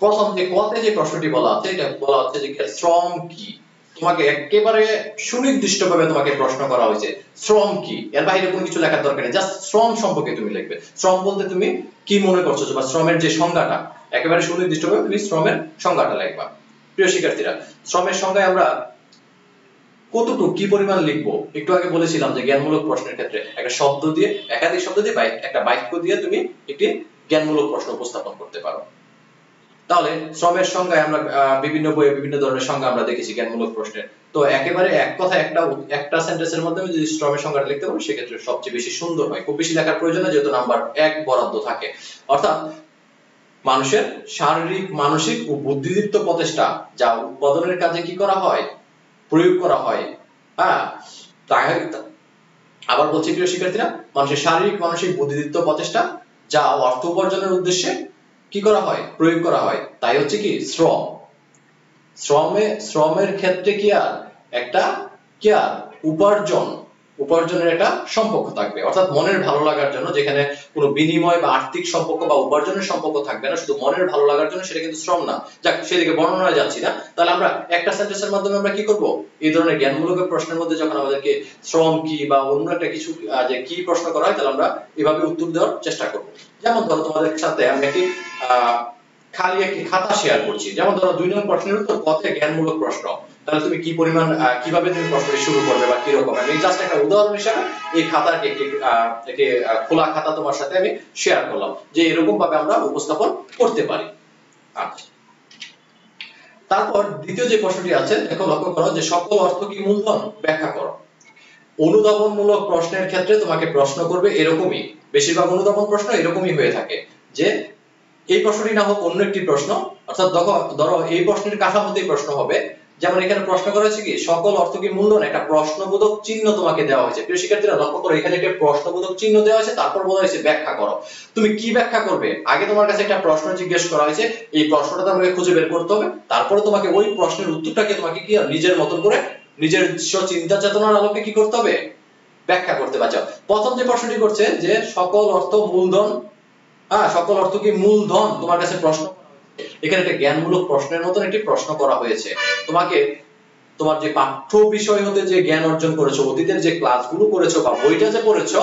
প্রথম যে কতে যে প্রশ্নটি বলা আছে, এটা বলা হচ্ছে যে শ্রম কি। তোমাকে একেবারে সুনির্দিষ্টভাবে তোমাকে প্রশ্ন করা হয়েছে শ্রম কি, এর বাইরে কোনো কিছু লেখার দরকার নেই, জাস্ট শ্রম সম্পর্কে তুমি লিখবে। শ্রম বলতে তুমি কি মনে করছো, বা শ্রমের যে সংজ্ঞাটা, একেবারে সুনির্দিষ্টভাবে তুমি শ্রমের সংজ্ঞাটা লিখবা। প্রিয় শিক্ষার্থীরা, শ্রমের সংজ্ঞায় আমরা কতটুকু কি পরিমাণ লিখবো একটু আগে বলেছিলাম যে জ্ঞানমূলক প্রশ্নের ক্ষেত্রে একটা শব্দ দিয়ে, একাধিক শব্দ দিয়ে, একটা বাক্য দিয়ে তুমি একটি জ্ঞানমূলক প্রশ্ন উপস্থাপন করতে পারো। তাহলে শ্রমের সংজ্ঞায় আমরা বিভিন্ন বইয়ে বিভিন্ন ধরনের সংজ্ঞা আমরা দেখেছি জ্ঞানমূলক প্রশ্নের। তো একেবারে এক কথা একটা সেন্টেন্সের মাধ্যমে যদি শ্রমের সংজ্ঞাটা লিখতে পারো সেক্ষেত্রে সবচেয়ে বেশি সুন্দর হয়। খুব বেশি লেখার প্রয়োজন নেই, যেহেতু নাম্বার 1 বরাদ্দ থাকে। অর্থাৎ মানুষের শারীরিক, মানসিক ও বুদ্ধিদীপ্ত প্রচেষ্টা যা উৎপাদনের কাজে কি করা হয়, প্রয়োগ করা হয়। আবার বলছি প্রিয় শিক্ষার্থীরা, মানুষের শারীরিক, মানসিক, বুদ্ধিদীপ্ত প্রচেষ্টা যা অর্থ উপার্জনের উদ্দেশ্যে কি করা হয়, প্রয়োগ করা হয়, তাই হচ্ছে কি শ্রম। শ্রমের ক্ষেত্রে কি আর একটা উপার্জনের একটা সম্পর্ক থাকবে, অর্থাৎ মনের ভালো লাগার জন্য, যেখানে কোনো বিনিময় বা আর্থিক সম্পর্ক বা উপার্জনের সম্পর্ক থাকবে না, শুধু মনের ভালো লাগার জন্য, সেটা কিন্তু শ্রম না। যাক, সেদিকে বর্ণনায় যাচ্ছি না। তাহলে আমরা একটা সেন্টেন্সের মাধ্যমে আমরা কি করব, এই ধরনের জ্ঞানমূলক প্রশ্নের মধ্যে যখন আমাদেরকে শ্রম কি বা অন্য একটা কিছু যে কি প্রশ্ন করা হয়, তাহলে আমরা এভাবে উত্তর দেওয়ার চেষ্টা করব। যেমন ধরো তোমাদের সাথে আমি একটি খালি একটি খাতা শেয়ার করছি। যেমন ধরো 2 নং প্রশ্নের উত্তর কতে জ্ঞানমূলক প্রশ্ন, তাহলে তুমি কি পরিমাণ কিভাবে তুমি প্রশ্নটি শুরু করবে বা কি রকম, আমি জাস্ট একটা উদাহরণ হিসেবে এই খাতাটি একটি খোলা খাতা তোমার সাথে আমি শেয়ার করলাম যে এরকম ভাবে আমরা উপস্থাপন করতে পারি। আচ্ছা, তারপর দ্বিতীয় যে প্রশ্নটি আছে, দেখো লক্ষ্য করো যে সকল অর্থ কি মূলধন, ব্যাখ্যা করো। অনুধাবনমূলক প্রশ্নের ক্ষেত্রে তোমাকে প্রশ্ন করবে এরকমই, বেশিরভাগ অনুধাবন প্রশ্ন এরকমই হয়ে থাকে যে এই প্রশ্নটি না হোক অন্য একটি প্রশ্ন, অর্থাৎ ধরো এই প্রশ্নের কাঠামোতেই প্রশ্ন হবে। যেমন এখানে প্রশ্ন করা হয়েছে কি সকল অর্থ কি মূলধন, একটা প্রশ্নবোধক চিহ্ন তোমাকে দেওয়া হয়েছে। প্রিয় শিক্ষার্থীরা লক্ষ্য করো, এখানে একটা প্রশ্নবোধক চিহ্ন দেওয়া আছে, তারপর বলা হয়েছে ব্যাখ্যা করো। তুমি কি ব্যাখ্যা করবে, আগে তোমার কাছে একটা প্রশ্ন জিজ্ঞেস করা হয়েছে, এই প্রশ্নটা তোমাকে খুঁজে বের করতে হবে, তারপরে তোমাকে ওই প্রশ্নের উত্তরটাকে তোমাকে কি নিজের মতন করে নিজের চিন্তা চেতনার আলোকে কি করতে হবে, ব্যাখ্যা করতে পারছো। প্রথম যে প্রশ্নটি করছে যে সকল অর্থ মূলধন, সকল অর্থ কি মূলধন, তোমার কাছে প্রশ্ন, এখানে একটা জ্ঞানমূলক প্রশ্নের মতন একটি প্রশ্ন করা হয়েছে। তোমাকে তোমার যে পাঠ্য বিষয় হতে যে জ্ঞান অর্জন করেছো, অতীতের যে ক্লাসগুলো করেছো বা বইটা যে পড়েছো,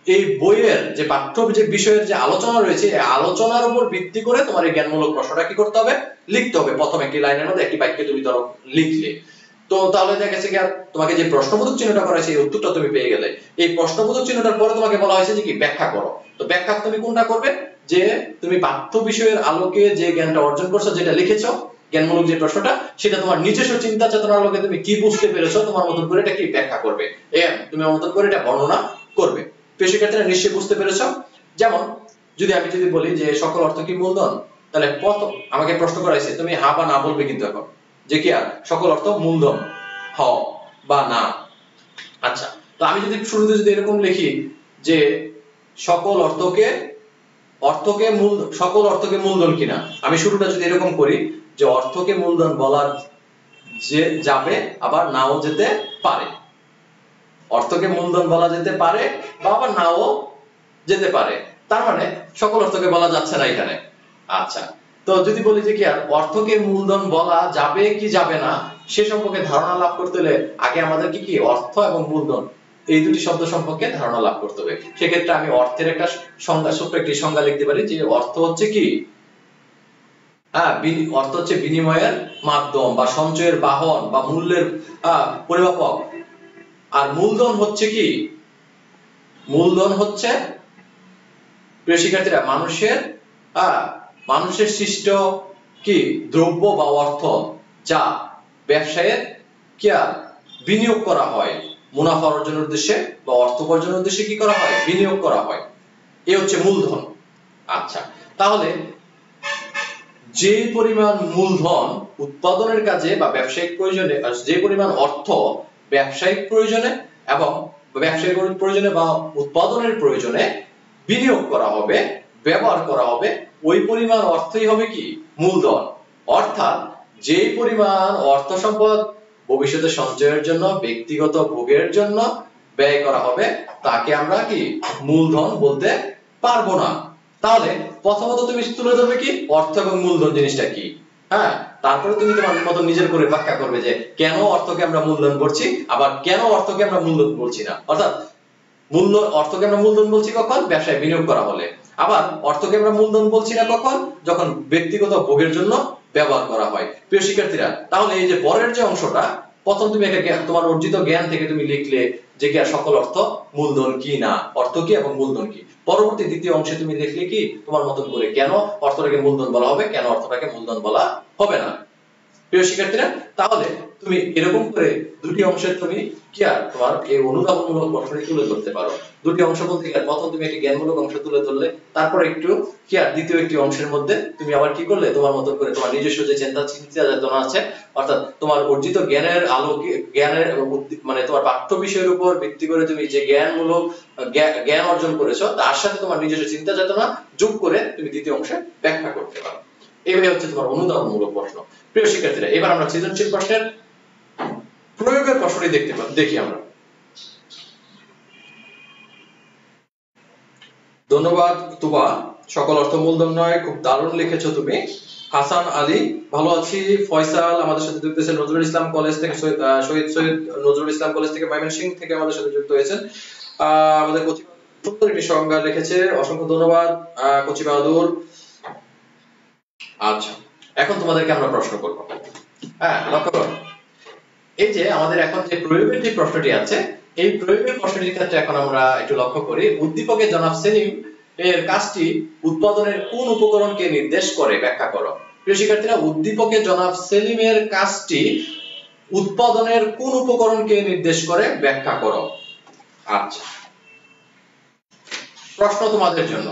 এই বইয়ের যে পাঠ্য যে বিষয়ের যে আলোচনা রয়েছে, এই আলোচনার উপর ভিত্তি করে তোমার এই জ্ঞানমূলক প্রশ্নটা কি করতে হবে, লিখতে হবে। প্রথম একটি লাইনের মধ্যে একটি বাক্যে তুমি ধরো লিখলে, তো তাহলে দেখা গেছে কি তোমাকে যে প্রশ্নবোধক চিহ্নটা করা হয়েছে এই উত্তরটা তুমি পেয়ে গেলে। এই প্রশ্নবোধক চিহ্নটার পরে তোমাকে বলা হয়েছে যে কি ব্যাখ্যা করো। তো ব্যাখ্যা তুমি কোনটা করবে, যে তুমি পাঠ্য বিষয়ের আলোকে যে জ্ঞানটা অর্জন করছো, যেটা লিখেছো জ্ঞানমূলক যে প্রশ্নটা, সেটা তোমার নিজস্ব চিন্তা চেতনার আলোকে তুমি কি বুঝতে পেরেছো, তোমার মতন করে এটা কি ব্যাখ্যা করবে, তুমি মতন করে এটা বর্ণনা করবে। প্রিয় শিক্ষার্থীরা, নিশ্চয়ই বুঝতে পেরেছো। যেমন আমি যদি বলি যে সকল অর্থ কি মূলধন, তাহলে প্রথম আমাকে প্রশ্ন করা হয়েছে, তুমি হ্যাঁ বা না বলবে কিন্তু এখন, যে কি আর সকল অর্থ মূলধন, হ বা না। আচ্ছা, তো আমি যদি শুরুতে এরকম লিখি যে সকল অর্থকে মূলধন কিনা, আমি শুরুটা যদি এরকম করি যে অর্থকে মূলধন বলা যে যাবে আবার নাও যেতে পারে, অর্থকে মূলধন বলা যেতে পারে বা আবার নাও যেতে পারে, তার মানে সকল অর্থকে বলা যাচ্ছে না এখানে। আচ্ছা, তো যদি বলি যে কি আর অর্থকে মূলধন বলা যাবে কি যাবে না, সে সম্পর্কে ধারণা লাভ করতে হলে আগে আমাদের কি অর্থ এবং মূলধন এই দুটি শব্দ সম্পর্কে ধারণা লাভ করতে হবে। সেক্ষেত্রে আমি অর্থের একটা সংজ্ঞা, ছোট্ট একটি সংজ্ঞা লিখতে পারি যে অর্থ হচ্ছে কি হ্যাঁ, অর্থ হচ্ছে বিনিময়ের মাধ্যম বা সঞ্চয়ের বাহন বা মূল্যের পরিমাপক। আর মূলধন হচ্ছে কি? মূলধন হচ্ছে প্রিয় শিক্ষার্থীরা মানুষের সৃষ্ট কি দ্রব্য বা অর্থ, যা ব্যবসায়ের কি বিনিয়োগ করা হয়, মুনাফা অর্জনের উদ্দেশ্যে বা অর্থ উপার্জনের উদ্দেশ্যে কি করা হয়? বিনিয়োগ করা হয়। এই হচ্ছে মূলধন। আচ্ছা, তাহলে যে পরিমাণ মূলধন উৎপাদনের কাজে বা ব্যবসায়িক প্রয়োজনে, যে পরিমাণ অর্থ ব্যবসায়িক প্রয়োজনে এবং ব্যবসায়িক প্রয়োজনে বা উৎপাদনের প্রয়োজনে বিনিয়োগ করা হবে, ব্যবহার করা হবে, ওই পরিমাণ অর্থই হবে কি? মূলধন। অর্থাৎ যে পরিমাণ অর্থ সম্পদ ভবিষ্যতে সঞ্চয়ের জন্য, ব্যক্তিগত ভোগের জন্য ব্যয় করা হবে, তাকে আমরা কি মূলধন বলতে পারবো না। তাহলে প্রথমত তুমি তুলে ধরবে কি অর্থ এবং মূলধন জিনিসটা কি। হ্যাঁ, তারপরে তুমি তোমার মতো নিজের করে ব্যাখ্যা করবে যে কেন অর্থকে আমরা মূলধন বলছি, আবার কেন অর্থকে আমরা মূলধন বলছি না। অর্থাৎ অর্থকে আমরা মূলধন বলছি কখন? ব্যবসায় বিনিয়োগ করা হলে। আবার অর্থকে আমরা মূলধন বলছি না কখন? যখন ব্যক্তিগত ভোগের জন্য ব্যবহার করা হয়। প্রিয় শিক্ষার্থীরা, তাহলে এই যে পরের যে অংশটা, প্রথম তুমি তোমার অর্জিত জ্ঞান থেকে তুমি লিখলে যে কি সকল অর্থ মূলধন কি না, অর্থ কি এবং মূলধন কি। পরবর্তী দ্বিতীয় অংশে তুমি লিখলে কি তোমার মতন করে কেন অর্থটাকে মূলধন বলা হবে, কেন অর্থটাকে মূলধন বলা হবে না। প্রিয় শিক্ষার্থীরা, তাহলে তুমি এরকম করে দুটি অংশের তুমি কি তোমার এই অনুধাবনমূলক প্রশ্নটি তুলে ধরতে পারো। দুটি অংশ বলতে গেলে প্রথম তুমি একটি জ্ঞানমূলক অংশ তুলে ধরলে, তারপর একটু কি দ্বিতীয় একটি অংশের মধ্যে তুমি আবার কি করলে তোমার মতো করে তোমার নিজস্ব যে চিন্তা চেতনা আছে, অর্থাৎ তোমার অর্জিত জ্ঞানের আলোকে, জ্ঞানের মানে তোমার পাঠ্য বিষয়ের উপর ভিত্তি করে তুমি যে জ্ঞানমূলক জ্ঞান অর্জন করেছো, তার সাথে তোমার নিজস্ব চিন্তা চেতনা যোগ করে তুমি দ্বিতীয় অংশে ব্যাখ্যা করতে পারো। এবারে হচ্ছে তোমার অনুধাবনমূলক প্রশ্ন। প্রিয় শিক্ষার্থীরা, এবার আমরা সৃজনশীল প্রশ্নের প্রয়োগের প্রশ্নটি দেখি আমরা। ধন্যবাদ তুবা, সকল অর্থ মূলধন নয়, খুব দারুণ লিখেছো তুমি। হাসান আলী, ভালো আছি। ফয়সাল আমাদের সাথে যুক্ত হয়েছেন নজরুল ইসলাম কলেজ থেকে, শহীদ নজরুল ইসলাম কলেজ থেকে, ময়মনসিংহ থেকে আমাদের সাথে যুক্ত হয়েছেন। আমাদের কচি সুন্দর একটি সংজ্ঞা লিখেছে, অসংখ্য ধন্যবাদ কচি বাহাদুর। আচ্ছা, এখন তোমাদেরকে আমরা প্রশ্ন করব। হ্যাঁ, লক্ষ্য করো, এই যে আমাদের এখন যে প্রয়োগের যে প্রশ্নটি আছে, এই প্রয়োগের প্রশ্নটির ক্ষেত্রে এখন আমরা একটু লক্ষ্য করি। উদ্দীপকে জনাব সেলিম এর কাজটি উৎপাদনের কোন উপকরণকে নির্দেশ করে, ব্যাখ্যা করো। প্রিয় শিক্ষার্থীরা, উদ্দীপকে জনাব সেলিমের কাজটি উৎপাদনের কোন উপকরণকে নির্দেশ করে, ব্যাখ্যা করো। আচ্ছা, প্রশ্ন তোমাদের জন্য।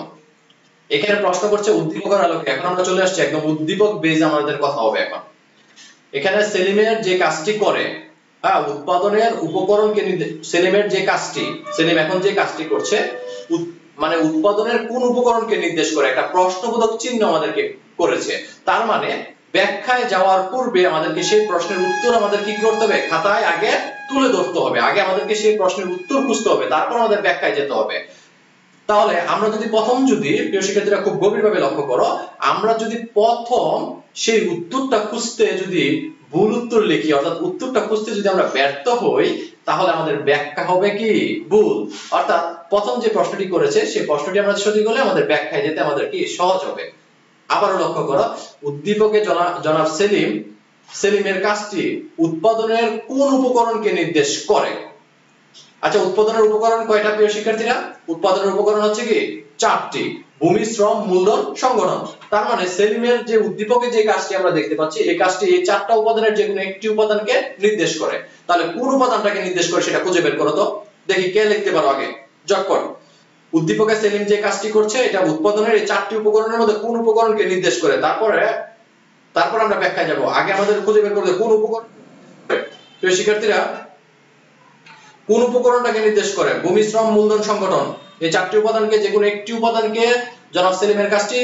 এখানে প্রশ্ন করছে উদ্দীপকের আলোকে। এখন আমরা চলে আসছি একদম উদ্দীপক বেজ, আমাদের কথা হবে এখন। এখানে সেলিমের যে কাজটি করে, উৎপাদনের উপকরণকে সেলিমের যে কাজটি, সেলিম এখন যে কাজটি করছে, মানে উৎপাদনের কোন উপকরণকে নির্দেশ করে, একটা প্রশ্নবোধক চিহ্ন আমাদেরকে করেছে। তার মানে ব্যাখ্যায় যাওয়ার পূর্বে আমাদেরকে সেই প্রশ্নের উত্তর আমাদের কি করতে হবে? খাতায় আগে তুলে ধরতে হবে। আগে আমাদেরকে সেই প্রশ্নের উত্তর খুঁজতে হবে, তারপর আমাদের ব্যাখ্যায় যেতে হবে। তাহলে আমরা যদি প্রিয় শিক্ষার্থীরা খুব গভীরভাবে লক্ষ্য করো, আমরা যদি প্রথম সেই উত্তরটা খুঁজতে যদি ভুল উত্তর লিখি, অর্থাৎ উত্তরটা খুঁজতে যদি আমরা ব্যর্থ হই, তাহলে আমাদের ব্যাখ্যা হবে কি ভুল। অর্থাৎ প্রথম যে প্রশ্নটি করেছে সেই প্রশ্নটি আমরা সঠিক হলে আমাদের ব্যাখ্যায় যেতে আমাদের কি সহজ হবে। আবারও লক্ষ্য করো, উদ্দীপকে জনাব সেলিমের কাজটি উৎপাদনের কোন উপকরণকে নির্দেশ করে। আচ্ছা, উৎপাদনের উপকরণ কয়টা প্রিয় শিক্ষার্থীরা? উৎপাদনের উপকরণ হচ্ছে কি 4টি: ভূমি, শ্রম, মূলধন, সংগঠন। তার মানে সেলিমের যে উদ্দীপকে যে কাজটি আমরা দেখতে পাচ্ছি, এই কাজটি এই 4টা উপাদানের যে কোনো একটি উপাদানকে নির্দেশ করে। তাহলে কোন উপাদানটাকে নির্দেশ করে সেটা খুঁজে বের করো তো দেখি, কে লিখতে পারো আগে ঝটপট। উদ্দীপকে সেলিম যে কাজটি করছে, এটা উৎপাদনের এই 4টি উপকরণের মধ্যে কোন উপকরণকে নির্দেশ করে, তারপর আমরা ব্যাখ্যায় যাব। আগে আমাদের খুঁজে বের করতে কোন উপকরণ। প্রিয় শিক্ষার্থীরা, কোন উপকরণটাকে নির্দেশ করে? ভূমি, শ্রম, মূলধন, সংগঠন। এই 4টি উপাদানকে যে কোনো একটি উপাদানকে জনাব সেলিমের কাজটি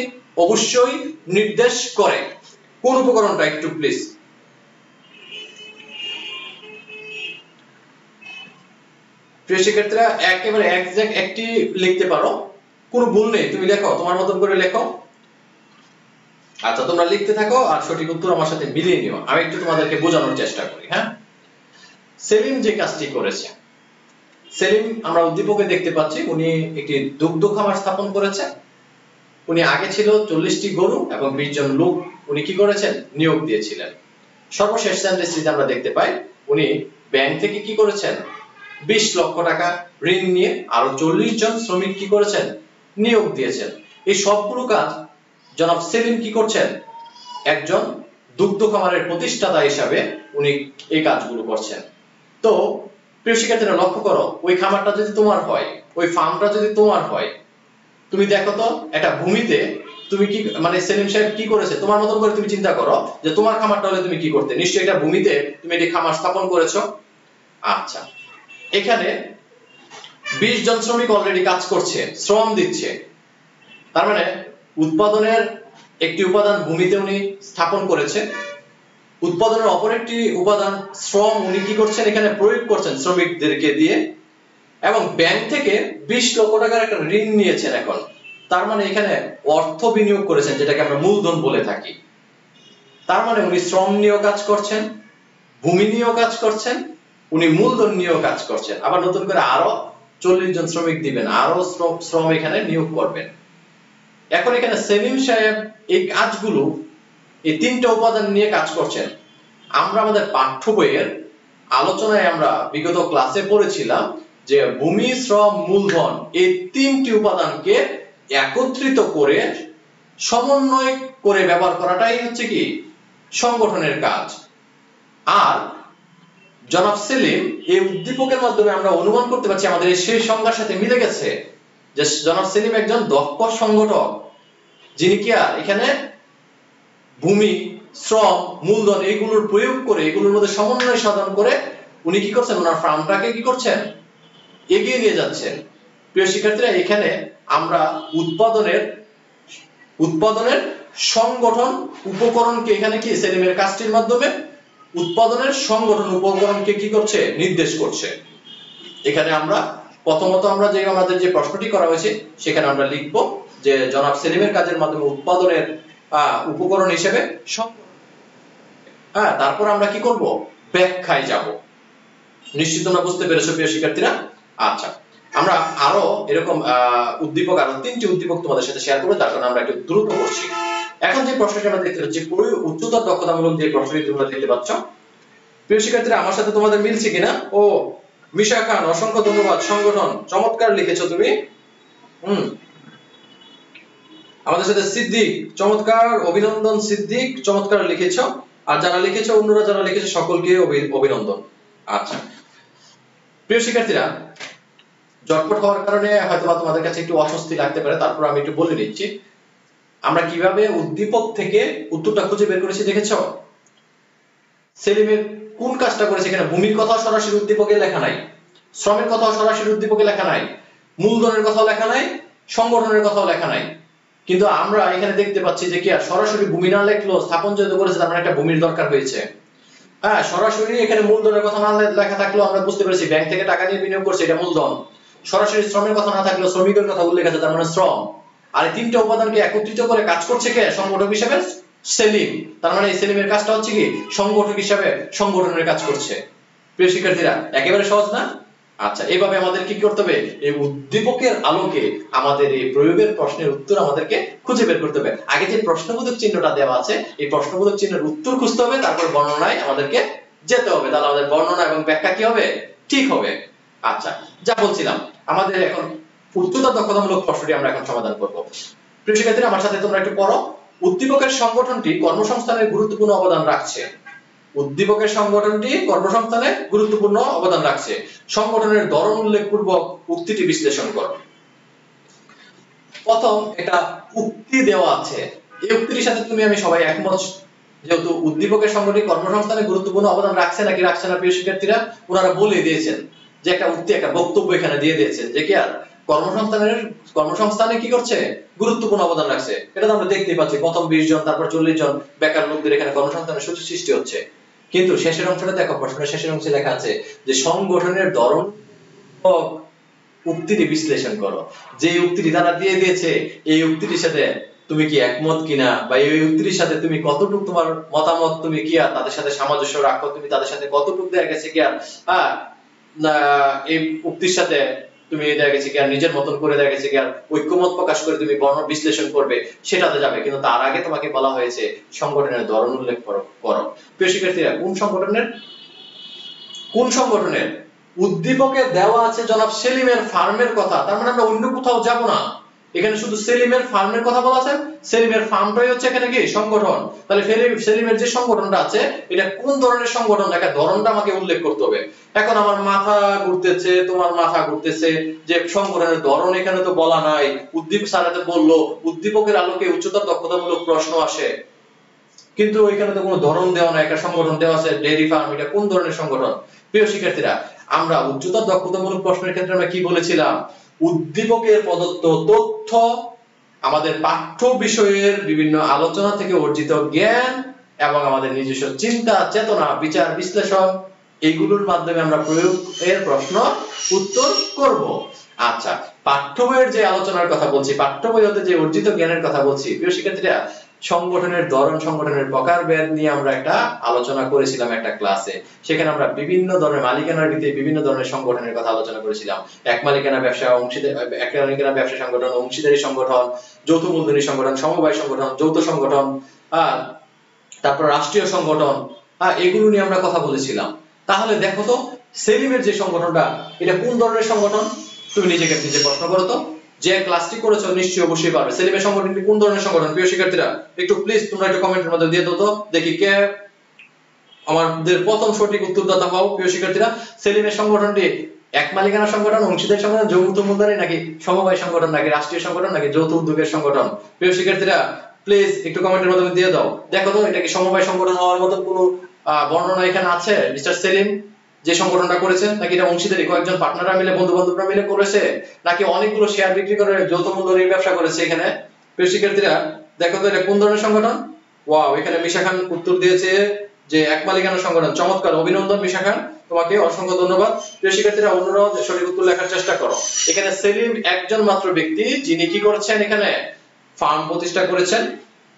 অবশ্যই নির্দেশ করে। কোন উপকরণটা একটু প্লিজ। প্রিয় শিক্ষার্থীরা, একেবারে এক্সাক্ট একটি লিখতে পারো, কোনো ভুল নেই, তুমি লেখো, তোমার মতন করে লেখো। আচ্ছা, তোমরা লিখতে থাকো আর সঠিক উত্তর আমার সাথে মিলিয়ে নিও। আমি একটু তোমাদেরকে বোঝানোর চেষ্টা করি। হ্যাঁ, সেলিম যে কাজটি করেছে, সেলিম আমরা উদ্দীপকে দেখতে পাচ্ছি উনি একটি দুগ্ধ খামার স্থাপন করেছে। উনি আগে ছিল 40টি গরু এবং 20 জন লোক উনি কি করেছেন নিয়োগ দিয়েছিলেন। সর্বশেষ সেন্টেন্সটিতে আমরা দেখতে পাই উনি ব্যাংক থেকে কি করেছেন 20 লক্ষ টাকা ঋণ নিয়ে আরো 40 জন শ্রমিক কি করেছেন নিয়োগ দিয়েছেন। এই সবগুলো কাজ জনাব সেলিম কি করছেন একজন দুগ্ধ খামারের প্রতিষ্ঠাতা হিসাবে উনি এই কাজগুলো করছেন। তো প্রিয় শিক্ষার্থীরা লক্ষ্য করো, ওই খামারটা যদি তোমার হয়, ওই ফার্মটা যদি তোমার হয়, তুমি দেখো তো একটা ভূমিতে তুমি কি মানে সেলিম সাহেব কি করেছে, তোমার মতন করে তুমি চিন্তা করো যে তোমার খামারটা হলে তুমি কি করতে। নিশ্চয়ই এটা ভূমিতে তুমি এটি খামার স্থাপন করেছো। আচ্ছা, এখানে 20 জন শ্রমিক অলরেডি কাজ করছে, শ্রম দিচ্ছে। তার মানে উৎপাদনের একটি উপাদান ভূমিতে উনি স্থাপন করেছে, উৎপাদনের অপর একটি উপাদান শ্রম উনি কি করছেন এখানে প্রয়োগ করছেন শ্রমিকদেরকে দিয়ে, এবং ব্যাংক থেকে 20 লক্ষ টাকার একটা ঋণ নিয়েছেন এখন। তার মানে এখানে অর্থ বিনিয়োগ করেছেন, যেটাকে আমরা মূলধন বলে থাকি। তার মানে উনি শ্রম নিয়েও কাজ করছেন, ভূমি নিয়েও কাজ করছেন, উনি মূলধন নিয়েও কাজ করছেন। আবার নতুন করে আরো 40 জন শ্রমিক দিবেন, আরো শ্রম এখানে নিয়োগ করবেন। এখন এখানে সেলিম সাহেব এই কাজগুলো এই তিনটা উপাদান নিয়ে কাজ করছেন। আমরা আমাদের পাঠ্য বইয়ের আলোচনায় আমরা বিগত ক্লাসে পড়েছিলাম যে ভূমি, শ্রম, মূলধন এই তিনটি উপাদানকে একত্রিত করে সমন্বয় করে ব্যবহার করাটাই হচ্ছে কি সংগঠনের কাজ। আর জনাব সেলিম এই উদ্দীপকের মাধ্যমে আমরা অনুমান করতে পারছি আমাদের সেই সংজ্ঞার সাথে মিলে গেছে যে জনাব সেলিম একজন দক্ষ সংগঠক, যিনি কি আর এখানে ভূমি, শ্রম, মূলধন এইগুলোর প্রয়োগ করে এগুলোর মধ্যে সমন্বয় সাধন করে উনি কি করছেন ওনার ফার্মটাকে কি করছেন এগিয়ে নিয়ে যাচ্ছেন। প্রিয় শিক্ষার্থীরা, এখানে আমরা উৎপাদনের সংগঠন উপকরণকে এখানে কি সেলিমের কাজটির মাধ্যমে উৎপাদনের সংগঠন উপকরণকে কি করছে নির্দেশ করছে। এখানে আমরা প্রথমত আমরা যে আমাদের যে প্রশ্নটি করা হয়েছে সেখানে আমরা লিখব যে জনাব সেলিমের কাজের মাধ্যমে উৎপাদনের উপকরণ হিসেবে তারপর আমরা কি করব ব্যাখ্যায় যাব। নিশ্চিত তোমরা বুঝতে পেরেছো প্রিয় শিক্ষার্থীরা। আচ্ছা, আমরা আরো এরকম উদ্দীপক আরো 3টি উদ্দীপক তোমাদের সাথে শেয়ার করব, তার কারণে আমরা একটু দ্রুত করছি। এখন যে প্রশ্নটি আমরা দেখতে পাচ্ছি উচ্চতর দক্ষতামূলক যে প্রশ্নটি তোমরা দেখতে পাচ্ছ, প্রিয় শিক্ষার্থীরা আমার সাথে তোমাদের মিলছে কিনা? ও মিশা খান, অসংখ্য ধন্যবাদ। সংগঠন চমৎকার লিখেছো তুমি। আমাদের সাথে সিদ্দিক, চমৎকার, অভিনন্দন সিদ্দিক, চমৎকার লিখেছো। আর যারা লিখেছো অন্যরা যারা লিখেছো সকলকে অভিনন্দন। আচ্ছা প্রিয় শিক্ষার্থীরা, জটপট হওয়ার কারণে হয়তোবা তোমাদের কাছে একটু অস্বস্তি লাগতে পারে, তারপর আমি একটু বলে নিচ্ছি আমরা কিভাবে উদ্দীপক থেকে উত্তরটা খুঁজে বের করেছি। দেখেছো সেলিমের কোন কাজটা করেছে? এখানে ভূমির কথা সরাসরি উদ্দীপকে লেখা নাই, শ্রমের কথা সরাসরি উদ্দীপকে লেখা নাই, মূলধনের কথা লেখা নাই, সংগঠনের কথাও লেখা নাই। কিন্তু আমরা এখানে দেখতে পাচ্ছি যে কি আর সরাসরি ভূমি না লেখলো, স্থাপন যেহেতু করেছে তার মানে একটা ভূমির দরকার হয়েছে। সরাসরি এখানে মূলধনের কথা না লেখা থাকলেও আমরা বুঝতে পেরেছি ব্যাংক থেকে টাকা নিয়ে বিনিয়োগ করছে, এটা মূলধন। সরাসরি শ্রমের কথা না থাকলেও শ্রমিকের কথা উল্লেখ আছে, তার মানে শ্রম। আর এই তিনটা উপাদানকে একত্রিত করে কাজ করছে কে? সংগঠক হিসেবে সেলিম। তার মানে এই সেলিমের কাজটা হচ্ছে কি সংগঠক হিসেবে সংগঠনের কাজ করছে। প্রিয় শিক্ষার্থীরা, একেবারে সহজ না? আচ্ছা, এইভাবে আমাদের কি করতে হবে? এই উদ্দীপকের আলোকে আমাদের এই প্রয়োগের প্রশ্নের উত্তর আমাদেরকে খুঁজে বের করতে হবে। আগে যে প্রশ্নবোধক চিহ্নটা দেওয়া আছে এই প্রশ্নবোধক চিহ্নের উত্তর খুঁজতে হবে, তারপর বর্ণনায় আমাদেরকে যেতে হবে, তাহলে আমাদের বর্ণনা এবং ব্যাখ্যা কি হবে? ঠিক হবে। আচ্ছা, যা বলছিলাম, আমাদের এখন উচ্চতর দক্ষতামূলক প্রশ্নটি আমরা এখন সমাধান করব। প্রিয় শিক্ষার্থীরা, আমার সাথে তোমরা একটু পড়ো। উদ্দীপকের সংগঠনটি কর্মসংস্থানের গুরুত্বপূর্ণ অবদান রাখছে। উদ্দীপকের সংগঠনটি কর্মসংস্থানে গুরুত্বপূর্ণ অবদান রাখছে। সংগঠনের ধরন উল্লেখপূর্বক উক্তিটি বিশ্লেষণ করো। প্রথম একটা উক্তি দেওয়া আছে, এই উক্তির সাথে তুমি আমি সবাই একমত, যেহেতু উদ্দীপকের সংগঠনটি কর্মসংস্থানে গুরুত্বপূর্ণ অবদান রাখছে নাকি রাখছে না। প্রিয় শিক্ষার্থীরা, ওনারা বলে দিয়েছেন যে একটা উক্তি, একটা বক্তব্য এখানে দিয়ে দিয়েছেন যে কি আর কর্মসংস্থানে কি করছে? গুরুত্বপূর্ণ অবদান রাখছে। এটা তো আমরা দেখতেই পাচ্ছি, প্রথম 20 জন তারপর 40 জন বেকার লোকদের এখানে কর্মসংস্থানের সুযোগ সৃষ্টি হচ্ছে। কিন্তু শেষের অংশটা দেখো, প্রশ্নের শেষের অংশে লেখা আছে যে সংগঠনের ধরন উক্তিটি বিশ্লেষণ করো। যে উক্তিটি তারা দিয়ে দিয়েছে এই উক্তিটির সাথে তুমি কি একমত কিনা, বা এই উক্তির সাথে তুমি কতটুকু তোমার মতামত, তুমি কি আর তাদের সাথে সামঞ্জস্য রাখো, তুমি তাদের সাথে কতটুকু দেখা গেছে কি আর এই উক্তির সাথে তুমি দেখা গেছে কি আর নিজের মতন করে দেখা গেছে কি আর ঐক্যমত প্রকাশ করে তুমি বর্ণ বিশ্লেষণ করবে, সেটাতে যাবে। কিন্তু তার আগে তোমাকে বলা হয়েছে সংগঠনের ধরন উল্লেখ করো। প্রিয় শিক্ষার্থীরা, কোন সংগঠনের উদ্দীপকে দেওয়া আছে জনাব সেলিমের ফার্মের কথা, তার মানে আমরা অন্য কোথাও যাব না, এখানে শুধু সেলিমের ফার্মের কথা বলা আছে। সেলিমের ফার্মটাই হচ্ছে এখানে কি সংগঠন। তাহলে সেলিমের যে সংগঠনটা আছে এটা কোন ধরনের সংগঠন, একটা ধরনটা আমাকে উল্লেখ করতে হবে। এখন আমার মাথা ঘুরতেছে, তোমার মাথা ঘুরতেছে যে সংগঠনের ধরন এখানে তো বলা নাই, উদ্দীপক স্যারাতে বললো উদ্দীপকের আলোকে উচ্চতর দক্ষতামূলক প্রশ্ন আসে, কিন্তু এখানে তো কোনো ধরন দেওয়া নাই, একটা সংগঠন দেওয়া আছে ডেইরি ফার্ম, এটা কোন ধরনের সংগঠন? প্রিয় শিক্ষার্থীরা, আমরা উচ্চতর দক্ষতামূলক প্রশ্নের ক্ষেত্রে আমরা কি বলেছিলাম? উদ্দীপকের প্রদত্ত তথ্য, আমাদের পাঠ্য বিষয়ের বিভিন্ন আলোচনা থেকে অর্জিত জ্ঞান এবং আমাদের নিজস্ব চিন্তা, চেতনা, বিচার, বিশ্লেষণ, এইগুলোর মাধ্যমে আমরা প্রয়োগের প্রশ্ন উত্তর করব। আচ্ছা, পাঠ্য বইয়ের যে আলোচনার কথা বলছি, পাঠ্য বই হতে যে অর্জিত জ্ঞানের কথা বলছি, প্রিয় শিক্ষার্থীরা, সংগঠনের ধরন, সংগঠনের প্রকারভেদ নিয়ে আমরা একটা আলোচনা করেছিলাম একটা ক্লাসে। সেখানে আমরা বিভিন্ন ধরনের মালিকানার ভিত্তিতে বিভিন্ন ধরনের সংগঠনের কথা আলোচনা করেছিলাম। এক মালিকানা ব্যবসা, এক মালিকানা ব্যবসা সংগঠন, অংশীদারি সংগঠন, যৌথ মূলধনী সংগঠন, সমবায় সংগঠন, যৌথ সংগঠন, তারপর রাষ্ট্রীয় সংগঠন, এগুলো নিয়ে আমরা কথা বলেছিলাম। তাহলে দেখো তো সেলিমের যে সংগঠনটা, এটা কোন ধরনের সংগঠন? তুমি নিজে প্রশ্ন করো তো। যে ক্লাসটি করেছো নিশ্চয়ই অবশ্যই পারবে সেলিমের সংগঠনটি কোন ধরনের সংগঠন। প্রিয় শিক্ষার্থীরা, একটু প্লিজ তোমরা একটু কমেন্টের মধ্যে দিয়ে দাও তো, দেখি কে আমাদের প্রথম সঠিক উত্তরদাতা হও। প্রিয় শিক্ষার্থীরা, সেলিমের সংগঠনটি এক মালিকানা সংগঠন, অংশীদারি সংগঠন, যৌথ মূলধনী, নাকি সমবায় সংগঠন, নাকি রাষ্ট্রীয় সংগঠন, নাকি যৌথ উদ্যোগের সংগঠন? প্রিয় শিক্ষার্থীরা, প্লিজ একটু কমেন্টের মাধ্যমে দিয়ে দাও। দেখো তো এটা কি সমবায় সংগঠন হওয়ার মতো কোনো বর্ণনা এখানে আছে মিস্টার সেলিম যে সংগঠনটা করেছে, নাকি এটা অংশীদারি কয়েকজন পার্টনাররা মিলে, বন্ধু বান্ধবরা মিলে করেছে, নাকি অনেকগুলো শেয়ার বিক্রি করে যৌথ মূলধনীর ব্যবসা করেছে এখানে? প্রিয় শিক্ষার্থীরা, দেখো তো এটা কোন ধরনের সংগঠন। ওয়াও, এখানে মিশা খান উত্তর দিয়েছে যে এক মালিকানা সংগঠন। চমৎকার, অভিনন্দন মিশা খান, তোমাকে অসংখ্য ধন্যবাদ। প্রিয় শিক্ষার্থীরা, অন্যরা সঠিক উত্তর লেখার চেষ্টা করো। এখানে সেলিম একজন মাত্র ব্যক্তি যিনি কি করেছেন, এখানে ফার্ম প্রতিষ্ঠা করেছেন,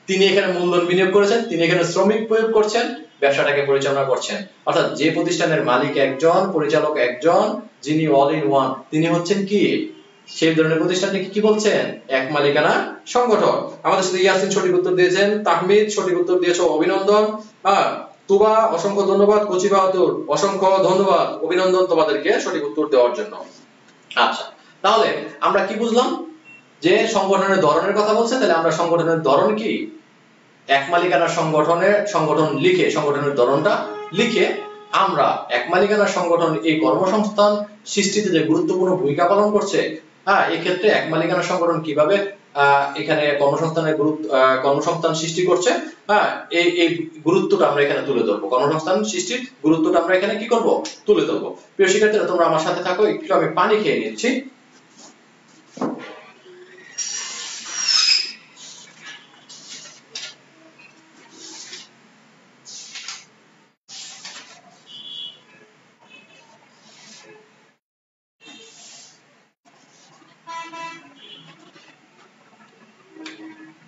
তিনি এখানে মূলধন বিনিয়োগ করেছেন, তিনি এখানে শ্রমিক প্রয়োগ করছেন, ব্যবসাটাকে পরিচালনা করছেন। অর্থাৎ যে প্রতিষ্ঠানের মালিক একজন, পরিচালক একজন, যিনি অল ইন ওয়ান, তিনি হচ্ছেন কি সেই ধরনের প্রতিষ্ঠানটিকে কি বলছেন? এক মালিকানা সংগঠন। আমাদের সাথে ইয়াসিন সঠিক উত্তর দিয়েছেন, তাহমিদ সঠিক উত্তর দিয়েছো, অভিনন্দন। তুবা অসংখ্য ধন্যবাদ, কচি বাহাদুর অসংখ্য ধন্যবাদ, অভিনন্দন তোমাদেরকে সঠিক উত্তর দেওয়ার জন্য। আচ্ছা, তাহলে আমরা কি বুঝলাম? যে সংগঠনের ধরনের কথা বলছে, তাহলে আমরা সংগঠনের ধরন কি, এক মালিকানা সংগঠন লিখে, সংগঠনের ধরনটা লিখে আমরা এক মালিকানা সংগঠন এই কর্মসংস্থান সৃষ্টিতে যে গুরুত্বপূর্ণ ভূমিকা পালন করছে, এই ক্ষেত্রে এক মালিকানা সংগঠন কিভাবে এখানে কর্মসংস্থান সৃষ্টি করছে, এই গুরুত্বটা আমরা এখানে তুলে ধরবো। কর্মসংস্থান সৃষ্টির গুরুত্বটা আমরা এখানে কি করব? তুলে ধরবো। প্রিয় শিক্ষার্থীরা, তোমরা আমার সাথে থাকো, একটু আমি পানি খেয়ে নিচ্ছি।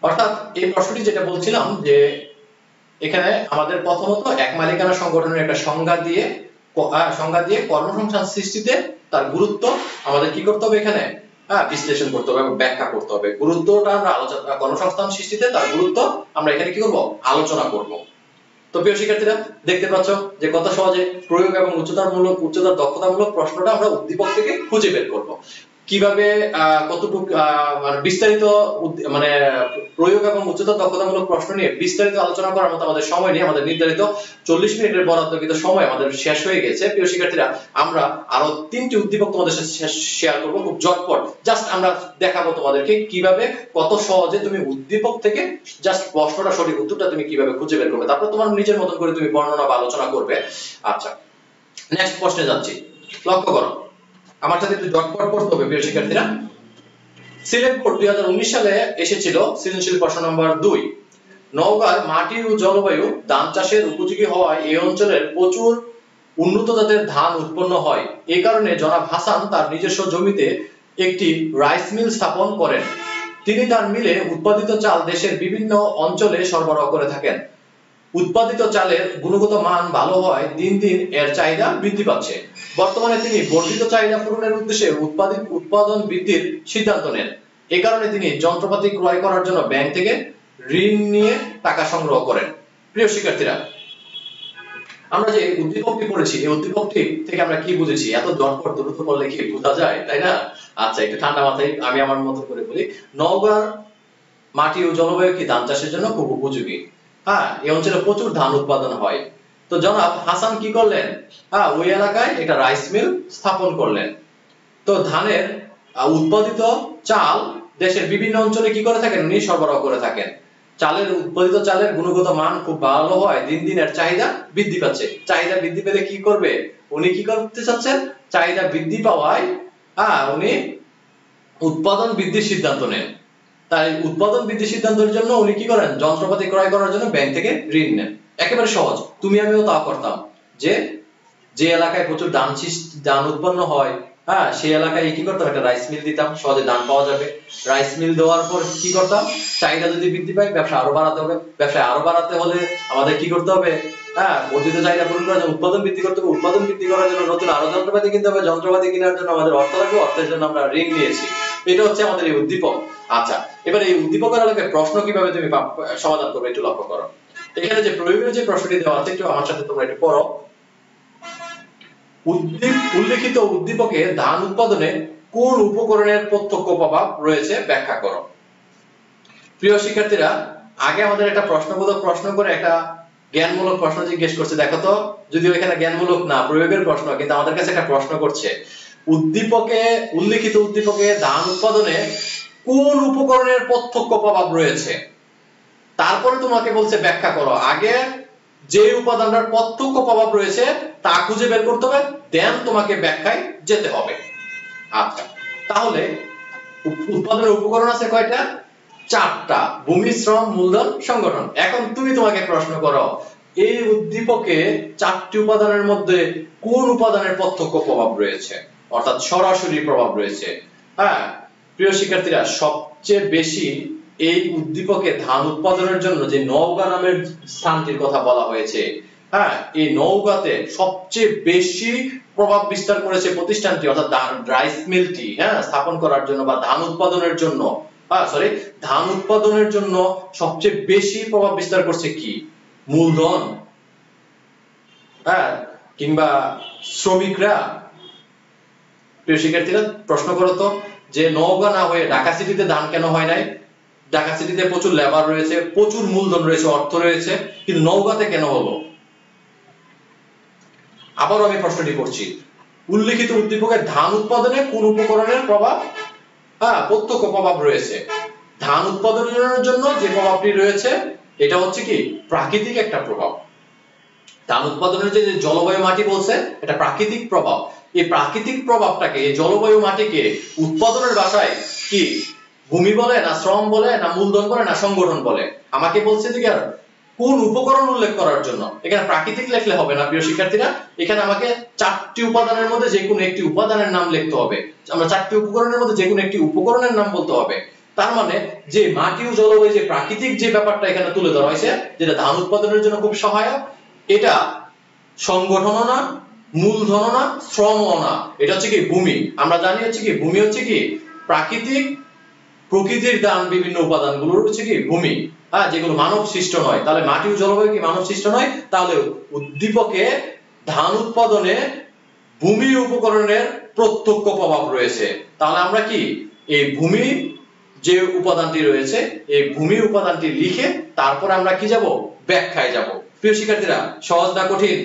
অর্থাৎ এই প্রশ্নটি যেটা বলছিলাম যে এখানে আমাদের প্রথমত এক মালিকানা সংগঠনের একটা সংজ্ঞা দিয়ে কর্মসংস্থান সৃষ্টিতে তার গুরুত্ব আমাদের কি করতে হবে, এখানে বিশ্লেষণ করতে হবে, ব্যাখ্যা করতে হবে। গুরুত্বটা আমরা আলোচনা, কর্মসংস্থান সৃষ্টিতে তার গুরুত্ব আমরা এখানে কি করব? আলোচনা করব। তো প্রিয় শিক্ষার্থীরা, দেখতে পাচ্ছ যে কত সহজে প্রয়োগ এবং উচ্চতর দক্ষতামূলক প্রশ্নটা আমরা উদ্দীপক থেকে খুঁজে বের করব। কিভাবে কতটুকু মানে বিস্তারিত মানে প্রয়োগ এবং উচ্চতর দক্ষতামূলক প্রশ্ন নিয়ে বিস্তারিত আলোচনা করার মতো আমাদের সময় নেই। আমাদের নির্ধারিত 40 মিনিটের বরাদ্দকৃত সময় আমাদের শেষ হয়ে গেছে। প্রিয় শিক্ষার্থীরা, আমরা আরো 3টি উদ্দীপক তোমাদের সাথে শেয়ার করব খুব ঝটপট। জাস্ট আমরা দেখাবো তোমাদেরকে কিভাবে কত সহজে তুমি উদ্দীপক থেকে জাস্ট প্রশ্নটা সঠিক উত্তরটা তুমি কিভাবে খুঁজে বের করবে, তারপর তোমার নিজের মতন করে তুমি বর্ণনা বা আলোচনা করবে। আচ্ছা, নেক্সট প্রশ্নে যাচ্ছি। লক্ষ্য করো, আমার সাথে একটু ঝটপট করতে হবে প্রিয় শিক্ষার্থীরা। সিলেট বোর্ড 2019 সালে এসেছিল সৃজনশীল প্রশ্ন নম্বর 2। নওগাঁর মাটি ও জলবায়ু ধান চাষের উপযোগী হওয়ায় এই অঞ্চলের প্রচুর উন্নত জাতের ধান উৎপন্ন হয়। এই কারণে জনাব হাসান তার নিজস্ব জমিতে একটি রাইস মিল স্থাপন করেন। তিনি তার মিলে উৎপাদিত চাল দেশের বিভিন্ন অঞ্চলে সরবরাহ করে থাকেন। উৎপাদিত চালের গুণগত মান ভালো হয় দিন দিন এর চাহিদা বৃদ্ধি পাচ্ছে। বর্তমানে তিনি বর্ধিত চাহিদা পূরণের উদ্দেশ্যে উৎপাদন বৃদ্ধির সিদ্ধান্ত নেন। এই কারণে তিনি যন্ত্রপাতি ক্রয় করার জন্য ব্যাংক থেকে ঋণ নিয়ে টাকা সংগ্রহ করেন। প্রিয় শিক্ষার্থীরা, আমরা যে উদ্দীপকটি পড়েছি এই উদ্দীপকটি থেকে আমরা কি বুঝেছি? এত ঝটপট দ্রুত পড়লে কি বোঝা যায়, তাই না? আচ্ছা, একটু ঠান্ডা মাথায় আমি আমার মতো করে বলি। নওগাঁর মাটি ও জলবায়ু কি ধান চাষের জন্য খুব উপযোগী। হ্যাঁ, এই অঞ্চলে প্রচুর ধান উৎপাদন হয়। তো জনাব হাসান কি করলেন? ওই এলাকায় একটা রাইস মিল স্থাপন করলেন। তো ধানের উৎপাদিত চাল দেশের বিভিন্ন অঞ্চলে কি করে থাকেন? উনি সরবরাহ করে থাকেন। উৎপাদিত চালের গুণগত মান খুব ভালো হয় দিন দিন এর চাহিদা বৃদ্ধি পাচ্ছে। চাহিদা বৃদ্ধি পেলে কি করবে? উনি কি করতে চাচ্ছেন? চাহিদা বৃদ্ধি পাওয়ায় উনি উৎপাদন বৃদ্ধির সিদ্ধান্ত নেন। তাই উৎপাদন বৃদ্ধির সিদ্ধান্তের জন্য উনি কি করেন? যন্ত্রপাতি ক্রয় করার জন্য ব্যাংক থেকে ঋণ নেন। একেবারে সহজ, তুমি আমিও তা করতাম। যে এলাকায় প্রচুর ধান উৎপন্ন হয়, সেই এলাকায় কি করতাম? একটা রাইস মিল দিতাম, সহজে ধান পাওয়া যাবে। রাইস মিল দেওয়ার পর কি করতাম? চাহিদা যদি বৃদ্ধি পায়, ব্যবসা আরো বাড়াতে হবে। ব্যবসা আরো বাড়াতে হলে আমাদের কি করতে হবে? বর্ধিত চাহিদা পূরণ করার জন্য উৎপাদন বৃদ্ধি করতে হবে। উৎপাদন বৃদ্ধি করার জন্য নতুন আরো যন্ত্রপাতি কিনতে হবে। যন্ত্রপাতি কেনার জন্য আমাদের অর্থ লাগবে। অর্থের জন্য আমরা ঋণ নিয়েছি। এটা হচ্ছে আমাদের এই উদ্দীপক। আচ্ছা, এবার এই উদ্দীপকের আলোকে প্রশ্ন কিভাবে তুমি সমাধান করবে একটু লক্ষ্য করো। এখানে যে প্রয়োগের যে প্রশ্নটি দেওয়া আছে একটু আমার সাথে তোমরা একটু পড়ো। উল্লেখিত উদ্দীপকে ধান উৎপাদনে কোন উপকরণের প্রত্যক্ষ প্রভাব রয়েছে ব্যাখ্যা করো। প্রিয় শিক্ষার্থীরা, আগে আমাদের একটা প্রশ্নবোধক প্রশ্ন করে একটা জ্ঞানমূলক প্রশ্ন জিজ্ঞেস করছে। দেখো তো, যদিও এখানে জ্ঞানমূলক না, প্রয়োগের প্রশ্ন, কিন্তু আমাদের কাছে একটা প্রশ্ন করছে। উল্লেখিত উদ্দীপকে ধান উৎপাদনে কোন উপকরণের প্রত্যক্ষ প্রভাব রয়েছে? তারপরে তোমাকে বলছে ব্যাখ্যা করো। আগে যে উপাদানটার প্রত্যক্ষ প্রভাব রয়েছে তা খুঁজে বের করতে হবে, দেন তোমাকে ব্যাখ্যায় যেতে হবে। আচ্ছা, তাহলে উৎপাদনের উপকরণ আছে কয়টা? 4টা। ভূমি, শ্রম, মূলধন, সংগঠন। এখন তোমাকে প্রশ্ন করো, এই উদ্দীপকে 4টি উপাদানের মধ্যে কোন উপাদানের প্রত্যক্ষ প্রভাব রয়েছে, অর্থাৎ সরাসরি প্রভাব রয়েছে? প্রিয় শিক্ষার্থীরা, সবচেয়ে বেশি এই উদ্দীপকে ধান উৎপাদনের জন্য যে নওগাঁ নামের স্থানটির কথা বলা হয়েছে, এই নওগাঁতে সবচেয়ে বেশি প্রভাব বিস্তার করেছে প্রতিষ্ঠানটি, অর্থাৎ রাইস মিলটি স্থাপন করার জন্য বা ধান উৎপাদনের জন্য ধান উৎপাদনের জন্য সবচেয়ে বেশি প্রভাব বিস্তার করছে কি? মূলধন, কিংবা শ্রমিকরা? প্রিয় শিক্ষার্থীরা, প্রশ্ন করো তো, যে নওগাঁ না হয়ে ঢাকা সিটিতে ধান কেন হয় নাই? ঢাকা সিটিতে প্রচুর লেবার রয়েছে, প্রচুর মূলধন রয়েছে, অর্থ রয়েছে, কিন্তু নওগাঁতে কেন হলো? আবারও আমি প্রশ্নটি করছি, উল্লেখিত উদ্দীপকে ধান উৎপাদনে কোন উপকরণের প্রভাব প্রত্যক্ষ প্রভাব রয়েছে? ধান উৎপাদনের জন্য যে প্রভাবটি রয়েছে এটা হচ্ছে কি? প্রাকৃতিক একটা প্রভাব। ধান উৎপাদনের যে জলবায়ু মাটি বলছে, এটা প্রাকৃতিক প্রভাব। এই প্রাকৃতিক প্রভাবটাকে, এই জলবায়ু মাটিকে উৎপাদনের ভাষায় কি ভূমি বলে, না শ্রম বলে, না মূলধন বলে, না সংগঠন বলে? আমাকে বলছে যে কোন উপকরণ উল্লেখ করার জন্য। এখানে প্রাকৃতিক লিখলে হবে না প্রিয় শিক্ষার্থীরা, এখানে আমাকে 4টি উপাদানের মধ্যে যে কোনো একটি উপাদানের নাম লিখতে হবে। আমরা 4টি উপকরণের মধ্যে যে কোনো একটি উপকরণের নাম বলতে হবে। তার মানে যে মাটি ও জলবায়ু যে প্রাকৃতিক যে ব্যাপারটা এখানে তুলে ধরা হয়েছে, যেটা ধান উৎপাদনের জন্য খুব সহায়ক, এটা সংগঠনও না, মূলধনও না, শ্রমও না, এটা হচ্ছে কি ভূমি। আমরা জানি হচ্ছে কি ভূমি হচ্ছে কি প্রকৃতির দান বিভিন্ন উপাদানগুলোর হচ্ছে কি ভূমি, যেগুলো মানব সৃষ্ট নয়। তাহলে মাটি ও জলবায়ু কি মানব সৃষ্ট নয়? তাহলে উদ্দীপকে ধান উৎপাদনে ভূমি উপকরণের প্রত্যক্ষ প্রভাব রয়েছে। তাহলে আমরা কি এই ভূমি যে উপাদানটি রয়েছে, এই ভূমি উপাদানটি লিখে তারপর আমরা কি যাব? ব্যাখ্যায় যাব। প্রিয় শিক্ষার্থীরা, সহজ না কঠিন?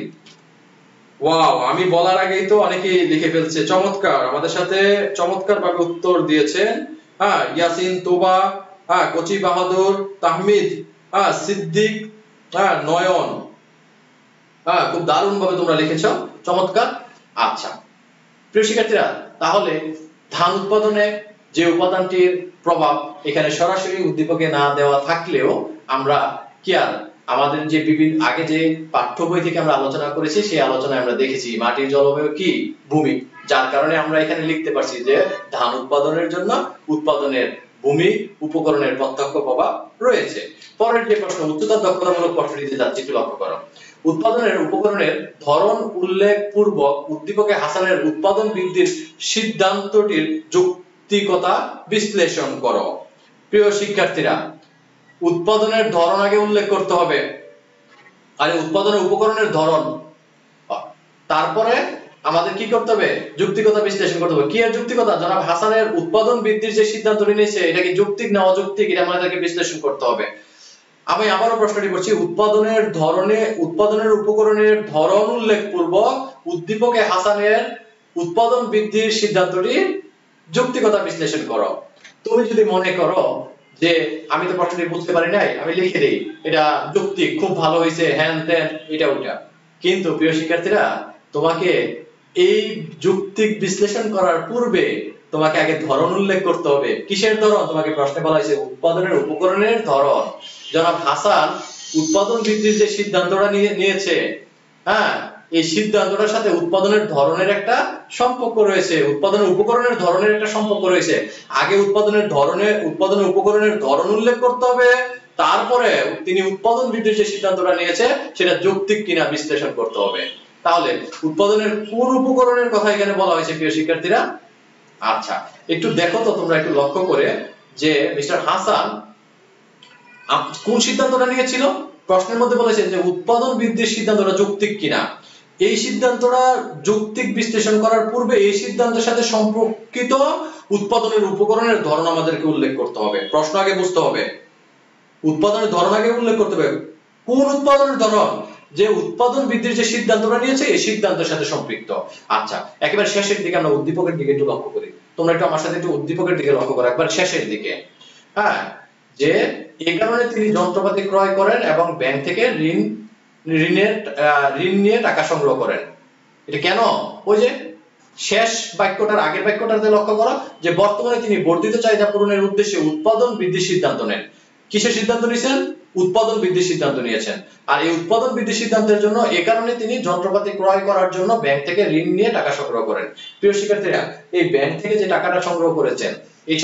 ওয়াও, আমি বলার আগেই তো অনেকেই লিখে ফেলছে। চমৎকার, আমাদের সাথে চমৎকার ভাবে উত্তর দিয়েছেন। ইয়াসিন, তোবা, কচি বাহাদুর, তাহমিদ, সিদ্দিক, নয়ন, খুব দারুণ ভাবে তোমরা লিখেছো, চমৎকার। আচ্ছা প্রিয় শিক্ষার্থীরা, তাহলে ধান উৎপাদনে যে উপাদানটির প্রভাব এখানে সরাসরি উদ্দীপকে না দেওয়া থাকলেও আমরা কি আমাদের যে বিভিন্ন আগে যে পাঠ্য বই থেকে আমরা আলোচনা করেছি, সেই আলোচনায় আমরা দেখেছি মাটির জলবায়ু কি ভূমি, যার কারণে আমরা এখানে লিখতে পারছি যে ধান উৎপাদনের জন্য উৎপাদনের ভূমি উপকরণের প্রত্যক্ষ প্রভাব রয়েছে। পরের যে প্রশ্ন উচ্চতর দক্ষতামূলক প্রশ্ন দিতে যাচ্ছি, একটু লক্ষ্য করো। উৎপাদনের উপকরণের ধরন উল্লেখ পূর্বক উদ্দীপকে হাসানের উৎপাদন বৃদ্ধির সিদ্ধান্তটির যৌক্তিকতা বিশ্লেষণ করো। প্রিয় শিক্ষার্থীরা, উৎপাদনের ধরন আগে উল্লেখ করতে হবে, আর উৎপাদনের উপকরণের ধরন, তারপরে আমাদের কি করতে হবে, যৌক্তিকতা বিশ্লেষণ করতে হবে। কি এর যৌক্তিকতা? জনাব হাসানের উৎপাদন বৃদ্ধির যে সিদ্ধান্তটি নিয়েছে এটা কি যৌক্তিক না অযৌক্তিক, এটা আমাদেরকে বিশ্লেষণ করতে হবে। আমি আবারও প্রশ্নটি করছি, উৎপাদনের উপকরণের ধরন উল্লেখ পূর্বক উদ্দীপকে হাসানের উৎপাদন বৃদ্ধির সিদ্ধান্তটি যৌক্তিকতা বিশ্লেষণ করো। তুমি যদি মনে করো যে আমি তো প্রশ্নটি বুঝতে পারি নাই, আমি লিখে দেই এটা যৌক্তিক, খুব ভালো হয়েছে, হ্যান ত্যান, এটা ওটা, কিন্তু প্রিয় শিক্ষার্থীরা তোমাকে এই যৌক্তিক বিশ্লেষণ করার পূর্বে তোমাকে আগে ধরন উল্লেখ করতে হবে। কিসের ধরন? তোমাকে প্রশ্নে বলা হয়েছে উৎপাদনের উপকরণের ধরন। জনাব হাসান উৎপাদন বৃদ্ধির যে সিদ্ধান্তটা নিয়েছে, হ্যাঁ, এই সিদ্ধান্তটার সাথে উৎপাদনের ধরনের একটা সম্পর্ক রয়েছে, উৎপাদনের উপকরণের ধরনের একটা সম্পর্ক রয়েছে। আগে উৎপাদনের উপকরণের ধরন উল্লেখ করতে হবে, তারপরে তিনি উৎপাদন বৃদ্ধির যে সিদ্ধান্তটা নিয়েছে সেটা যৌক্তিক কিনা বিশ্লেষণ করতে হবে। তাহলে উৎপাদনের কোন উপকরণের কথা এখানে বলা হয়েছে প্রিয় শিক্ষার্থীরা? আচ্ছা, একটু দেখো তো তোমরা একটু লক্ষ্য করে যে মিস্টার হাসান কোন সিদ্ধান্তটা নিয়েছিল। প্রশ্নের মধ্যে বলেছে যে উৎপাদন বৃদ্ধির সিদ্ধান্তটা যৌক্তিক কিনা। এই সিদ্ধান্তটা যৌক্তিক বিশ্লেষণ করার পূর্বে এই সিদ্ধান্তের সাথে সম্পর্কিত উৎপাদনের উপকরণের ধরন আমাদেরকে উল্লেখ করতে হবে। প্রশ্ন আগে বুঝতে হবে, উৎপাদনের ধরন আগে উল্লেখ করতে হবে। কোন উৎপাদনের ধরন? যে উৎপাদন বৃদ্ধির যে সিদ্ধান্তটা নিয়েছে এই সিদ্ধান্তের সাথে সম্পৃক্ত। আচ্ছা, একেবারে শেষের দিকে আমরা উদ্দীপকের দিকে একটু লক্ষ্য করি। তোমরা একটু আমার সাথে একটু উদ্দীপকের দিকে লক্ষ্য করো, একবার শেষের দিকে। হ্যাঁ, যে এই কারণে তিনি যন্ত্রপাতি ক্রয় করেন এবং ব্যাংক থেকে ঋণ নিয়ে টাকা সংগ্রহ করেন। এটা কেন? ওই যে শেষ বাক্যটার আগের বাক্যটাতে লক্ষ্য করো যে বর্তমানে তিনি বর্ধিত চাহিদা পূরণের উদ্দেশ্যে উৎপাদন বৃদ্ধির সিদ্ধান্ত নেন। কিসের সিদ্ধান্ত নিয়েছেন? উৎপাদন বৃদ্ধির সিদ্ধান্ত নিয়েছেন। আর এই উৎপাদন বৃদ্ধির সিদ্ধান্তের জন্য এই কারণে তিনি যন্ত্রপাতি ক্রয় করার জন্য ব্যাংক থেকে ঋণ নিয়ে টাকা সংগ্রহ করেন। প্রিয় শিক্ষার্থীরা, এই ব্যাংক থেকে যে টাকাটা সংগ্রহ করেছেন এই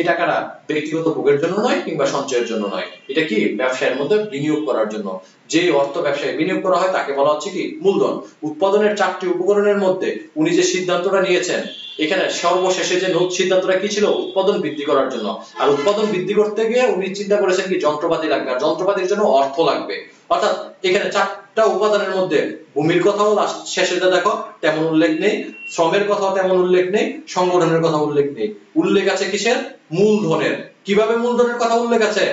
টাকাটা ব্যক্তিগত ভোগের জন্য নয় কিংবা সঞ্চয়ের জন্য নয়, এটা কি ব্যবসায়ের মধ্যে বিনিয়োগ করার জন্য। যে অর্থ ব্যবসায় বিনিয়োগ করা হয় তাকে বলা হচ্ছে কি? মূলধন। উৎপাদনের 4টি উপকরণের মধ্যে উনি যে সিদ্ধান্তটা নিয়েছেন এখানে সর্বশেষে যে সিদ্ধান্তটা কি ছিল? উৎপাদন বৃদ্ধি করার জন্য। আর উৎপাদন বৃদ্ধি করতে গিয়ে উনি চিন্তা করেছেন কি? যন্ত্রপাতি লাগবে, আর যন্ত্রপাতির জন্য অর্থ লাগবে। অর্থাৎ এখানে 4টা উপাদানের মধ্যে ভূমির কথাও শেষেটা দেখো তেমন উল্লেখ নেই, শ্রমের কথাও তেমন উল্লেখ নেই, সংগঠনের কথা উল্লেখ নেই। উল্লেখ আছে কিসের? মূলধনের। কিভাবে মূলধনের কথা উল্লেখ আছে?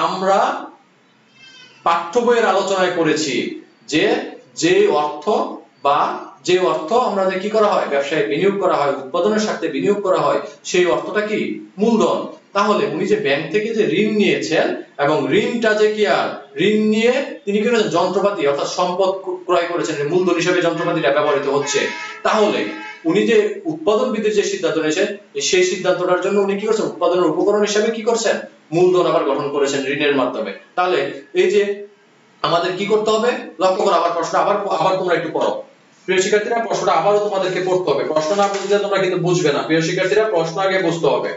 আমরা পাঠ্য বইয়ের আলোচনায় করেছি যে অর্থ আমরা কি করা হয়? ব্যবসায় বিনিয়োগ করা হয়, উৎপাদনের স্বার্থে বিনিয়োগ করা হয়, সেই অর্থটা কি? মূলধন। তাহলে উনি যে ব্যাংক থেকে যে ঋণ নিয়েছেন এবং ঋণটা যে কি, আর ঋণ নিয়ে তিনি কি করেছেন? যন্ত্রপাতি অর্থাৎ সম্পদ ক্রয় করেছেন, মূলধন হিসেবে যন্ত্রপাতিটা ব্যবহৃত হচ্ছে। তাহলে উনি যে উৎপাদন বৃদ্ধির যে সিদ্ধান্ত নিয়েছেন সেই সিদ্ধান্তটার জন্য উনি কি করছেন? উৎপাদনের উপকরণ হিসেবে কি করছেন? মূলধন আবার গঠন করেছেন ঋণের মাধ্যমে। তাহলে এই যে আমাদের কি করতে হবে? লক্ষ্য করো, আবার প্রশ্ন আবার তোমরা একটু পড়ো। প্রিয় শিক্ষার্থীরা, প্রশ্নটা আবারও তোমাদেরকে পড়তে হবে। প্রশ্ন না বুঝলে তোমরা কিন্তু বুঝবে না। প্রিয় শিক্ষার্থীরা, প্রশ্ন আগে বুঝতে হবে।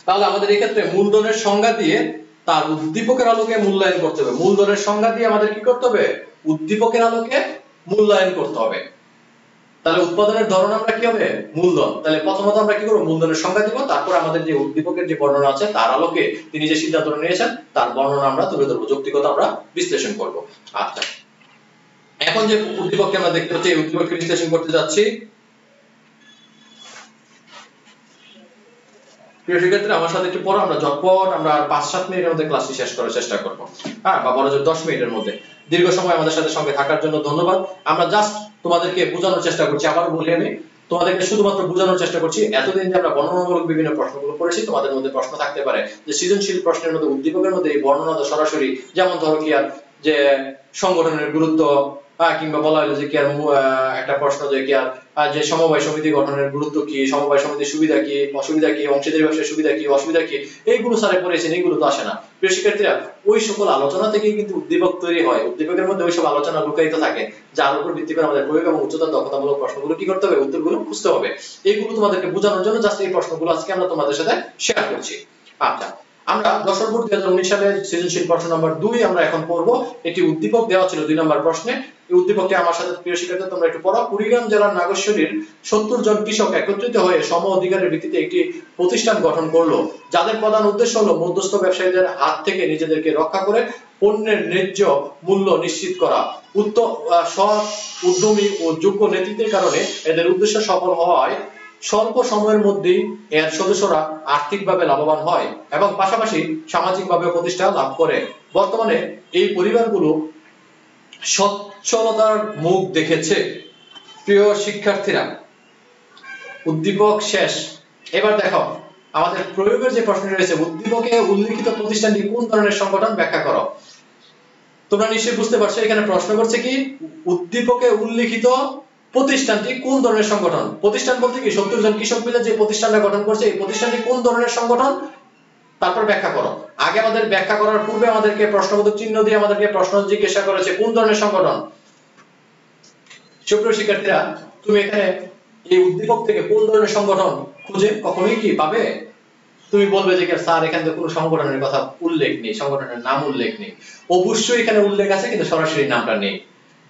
তাহলে আমাদের এই ক্ষেত্রে মূলধনের সংজ্ঞা দিয়ে তার উদ্দীপকের আলোকে মূল্যায়ন করতে হবে। মূলধনের সংজ্ঞা দিয়ে আমাদের কি করতে হবে? উদ্দীপকের আলোকে মূল্যায়ন করতে হবে। তাহলে উৎপাদনের ধরন আমরা কি হবে? মূলধন। তাহলে প্রথমত আমরা কি করব? মূলধনের সংজ্ঞা দিব, তারপর আমাদের যে উদ্দীপকের যে বর্ণনা আছে তার আলোকে তিনি যে সিদ্ধান্ত নিয়েছেন তার বর্ণনা আমরা তুলে ধরব, যৌক্তিকতা আমরা বিশ্লেষণ করব। আচ্ছা, এখন যে উদ্দীপককে আমরা দেখতে পাচ্ছি এই উদ্দীপককে বিশ্লেষণ করতে যাচ্ছি। প্রিয় শিক্ষার্থীরা, আমার সাথে একটু পড়ো, আমরা ঝটপট আমরা 5-7 মিনিটের মধ্যে ক্লাসটি শেষ করার চেষ্টা করব। হ্যাঁ, বা বড় জোর 10 মিনিটের মধ্যে। দীর্ঘ সময় আমাদের সাথে সঙ্গে থাকার জন্য ধন্যবাদ। আমরা জাস্ট তোমাদেরকে বোঝানোর চেষ্টা করছি, আবার বলি আমি তোমাদেরকে শুধুমাত্র বোঝানোর চেষ্টা করছি। এতদিন যে আমরা বর্ণনামূলক বিভিন্ন প্রশ্নগুলো করেছি, তোমাদের মধ্যে প্রশ্ন থাকতে পারে যে সৃজনশীল প্রশ্নের মধ্যে উদ্দীপকের মধ্যে এই বর্ণনা তো সরাসরি, যেমন ধরো কি আর যে সংগঠনের গুরুত্ব, কিংবা বলা হলো যে কি আর একটা প্রশ্ন যে কি আর যে সমবায় সমিতি গঠনের গুরুত্ব কি, সমবায় সমিতির সুবিধা কি, অসুবিধা কি, অংশীদারি ব্যবসার সুবিধা কি, অসুবিধা কি, এইগুলো স্যারে পড়েছেন, এইগুলো তো আসে না। প্রিয় শিক্ষার্থীরা, ওই সকল আলোচনা থেকেই কিন্তু উদ্দীপক তৈরি হয়। উদ্দীপকের মধ্যে ওই সব আলোচনা লুকায়িত থাকে, যার উপর ভিত্তি করে আমাদের প্রয়োগ এবং উচ্চতর দক্ষতামূলক প্রশ্নগুলো কি করতে হবে? উত্তরগুলো খুঁজতে হবে। এইগুলো তোমাদেরকে বোঝানোর জন্য জাস্ট এই প্রশ্নগুলো আজকে আমরা তোমাদের সাথে শেয়ার করছি। আচ্ছা, আমরা যশোর বোর্ড 2019 সালে সৃজনশীল প্রশ্ন নম্বর 2 আমরা এখন পড়ব। এটি উদ্দীপক দেওয়া ছিল 2 নম্বর প্রশ্নে। এই উদ্দীপকটি আমার সাথে প্রিয় শিক্ষার্থী তোমরা একটু পড়ো। কুড়িগ্রাম জেলার নাগেশ্বরীর 70 জন কৃষক একত্রিত হয়ে সম অধিকারের ভিত্তিতে একটি প্রতিষ্ঠান গঠন করলো, যাদের প্রধান উদ্দেশ্য হলো মধ্যস্থ ব্যবসায়ীদের হাত থেকে নিজেদেরকে রক্ষা করে পণ্যের ন্যায্য মূল্য নিশ্চিত করা। সৎ, উদ্যমী ও যোগ্য নেতৃত্বের কারণে এদের উদ্দেশ্য সফল হওয়ায় স্বল্প সময়ের মধ্যেই এর সদস্যরা আর্থিকভাবে লাভবান হয় এবং পাশাপাশি সামাজিকভাবে প্রতিষ্ঠা লাভ করে। বর্তমানে এই পরিবারগুলো সচ্ছলতার মুখ দেখেছে। প্রিয় শিক্ষার্থীরা, উদ্দীপক শেষ। এবার দেখো আমাদের প্রয়োগের যে প্রশ্নটি রয়েছে, উদ্দীপকে উল্লেখিত প্রতিষ্ঠানটি কোন ধরনের সংগঠন ব্যাখ্যা করো। তোমরা নিশ্চয়ই বুঝতে পারছো এখানে প্রশ্ন করছে কি, উদ্দীপকে উল্লেখিত প্রতিষ্ঠানটি কোন ধরনের সংগঠন। প্রতিষ্ঠান বলতে কি 70 জন কৃষক মিলে যে প্রতিষ্ঠানটা গঠন করছে, এই প্রতিষ্ঠানটি কোন ধরনের সংগঠন, তারপর ব্যাখ্যা করো। আগে আমাদের ব্যাখ্যা করার পূর্বে আমাদেরকে প্রশ্নবোধক চিহ্ন দিয়ে আমাদেরকে প্রশ্ন জিজ্ঞাসা করেছে কোন ধরনের সংগঠন। সুপ্রিয় শিক্ষার্থীরা, তুমি এখানে এই উদ্দীপক থেকে কোন ধরনের সংগঠন খুঁজে কখনোই কি পাবে? তুমি বলবে যে স্যার এখানে তো কোনো সংগঠনের কথা উল্লেখ নেই, সংগঠনের নাম উল্লেখ নেই। অবশ্যই এখানে উল্লেখ আছে, কিন্তু সরাসরি নামটা নেই।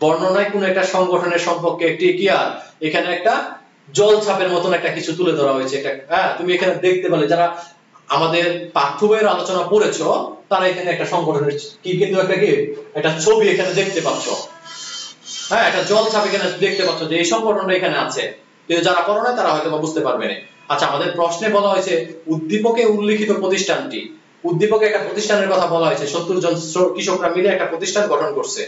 বর্ণনায় কোন একটা সংগঠনের সম্পর্কে একটি কি আর এখানে একটা জলছাপের মতন একটা কিছু তুলে ধরা হয়েছে। তুমি এখানে দেখতে পেলে যারা আমাদের পাঠ্য বইয়ের আলোচনা পড়েছো তারা এখানে একটা সংগঠনের কি কিন্তু একটা ছবি এখানে দেখতে পাচ্ছ। একটা জলছাপ এখানে দেখতে পাচ্ছ যে এই সংগঠনটা এখানে আছে, কিন্তু যারা পড়ো না তারা হয়তো বুঝতে পারবে না। আচ্ছা, আমাদের প্রশ্নে বলা হয়েছে উদ্দীপকে উল্লেখিত প্রতিষ্ঠানটি, উদ্দীপকে একটা প্রতিষ্ঠানের কথা বলা হয়েছে, 70 জন কৃষকরা মিলে একটা প্রতিষ্ঠান গঠন করছে।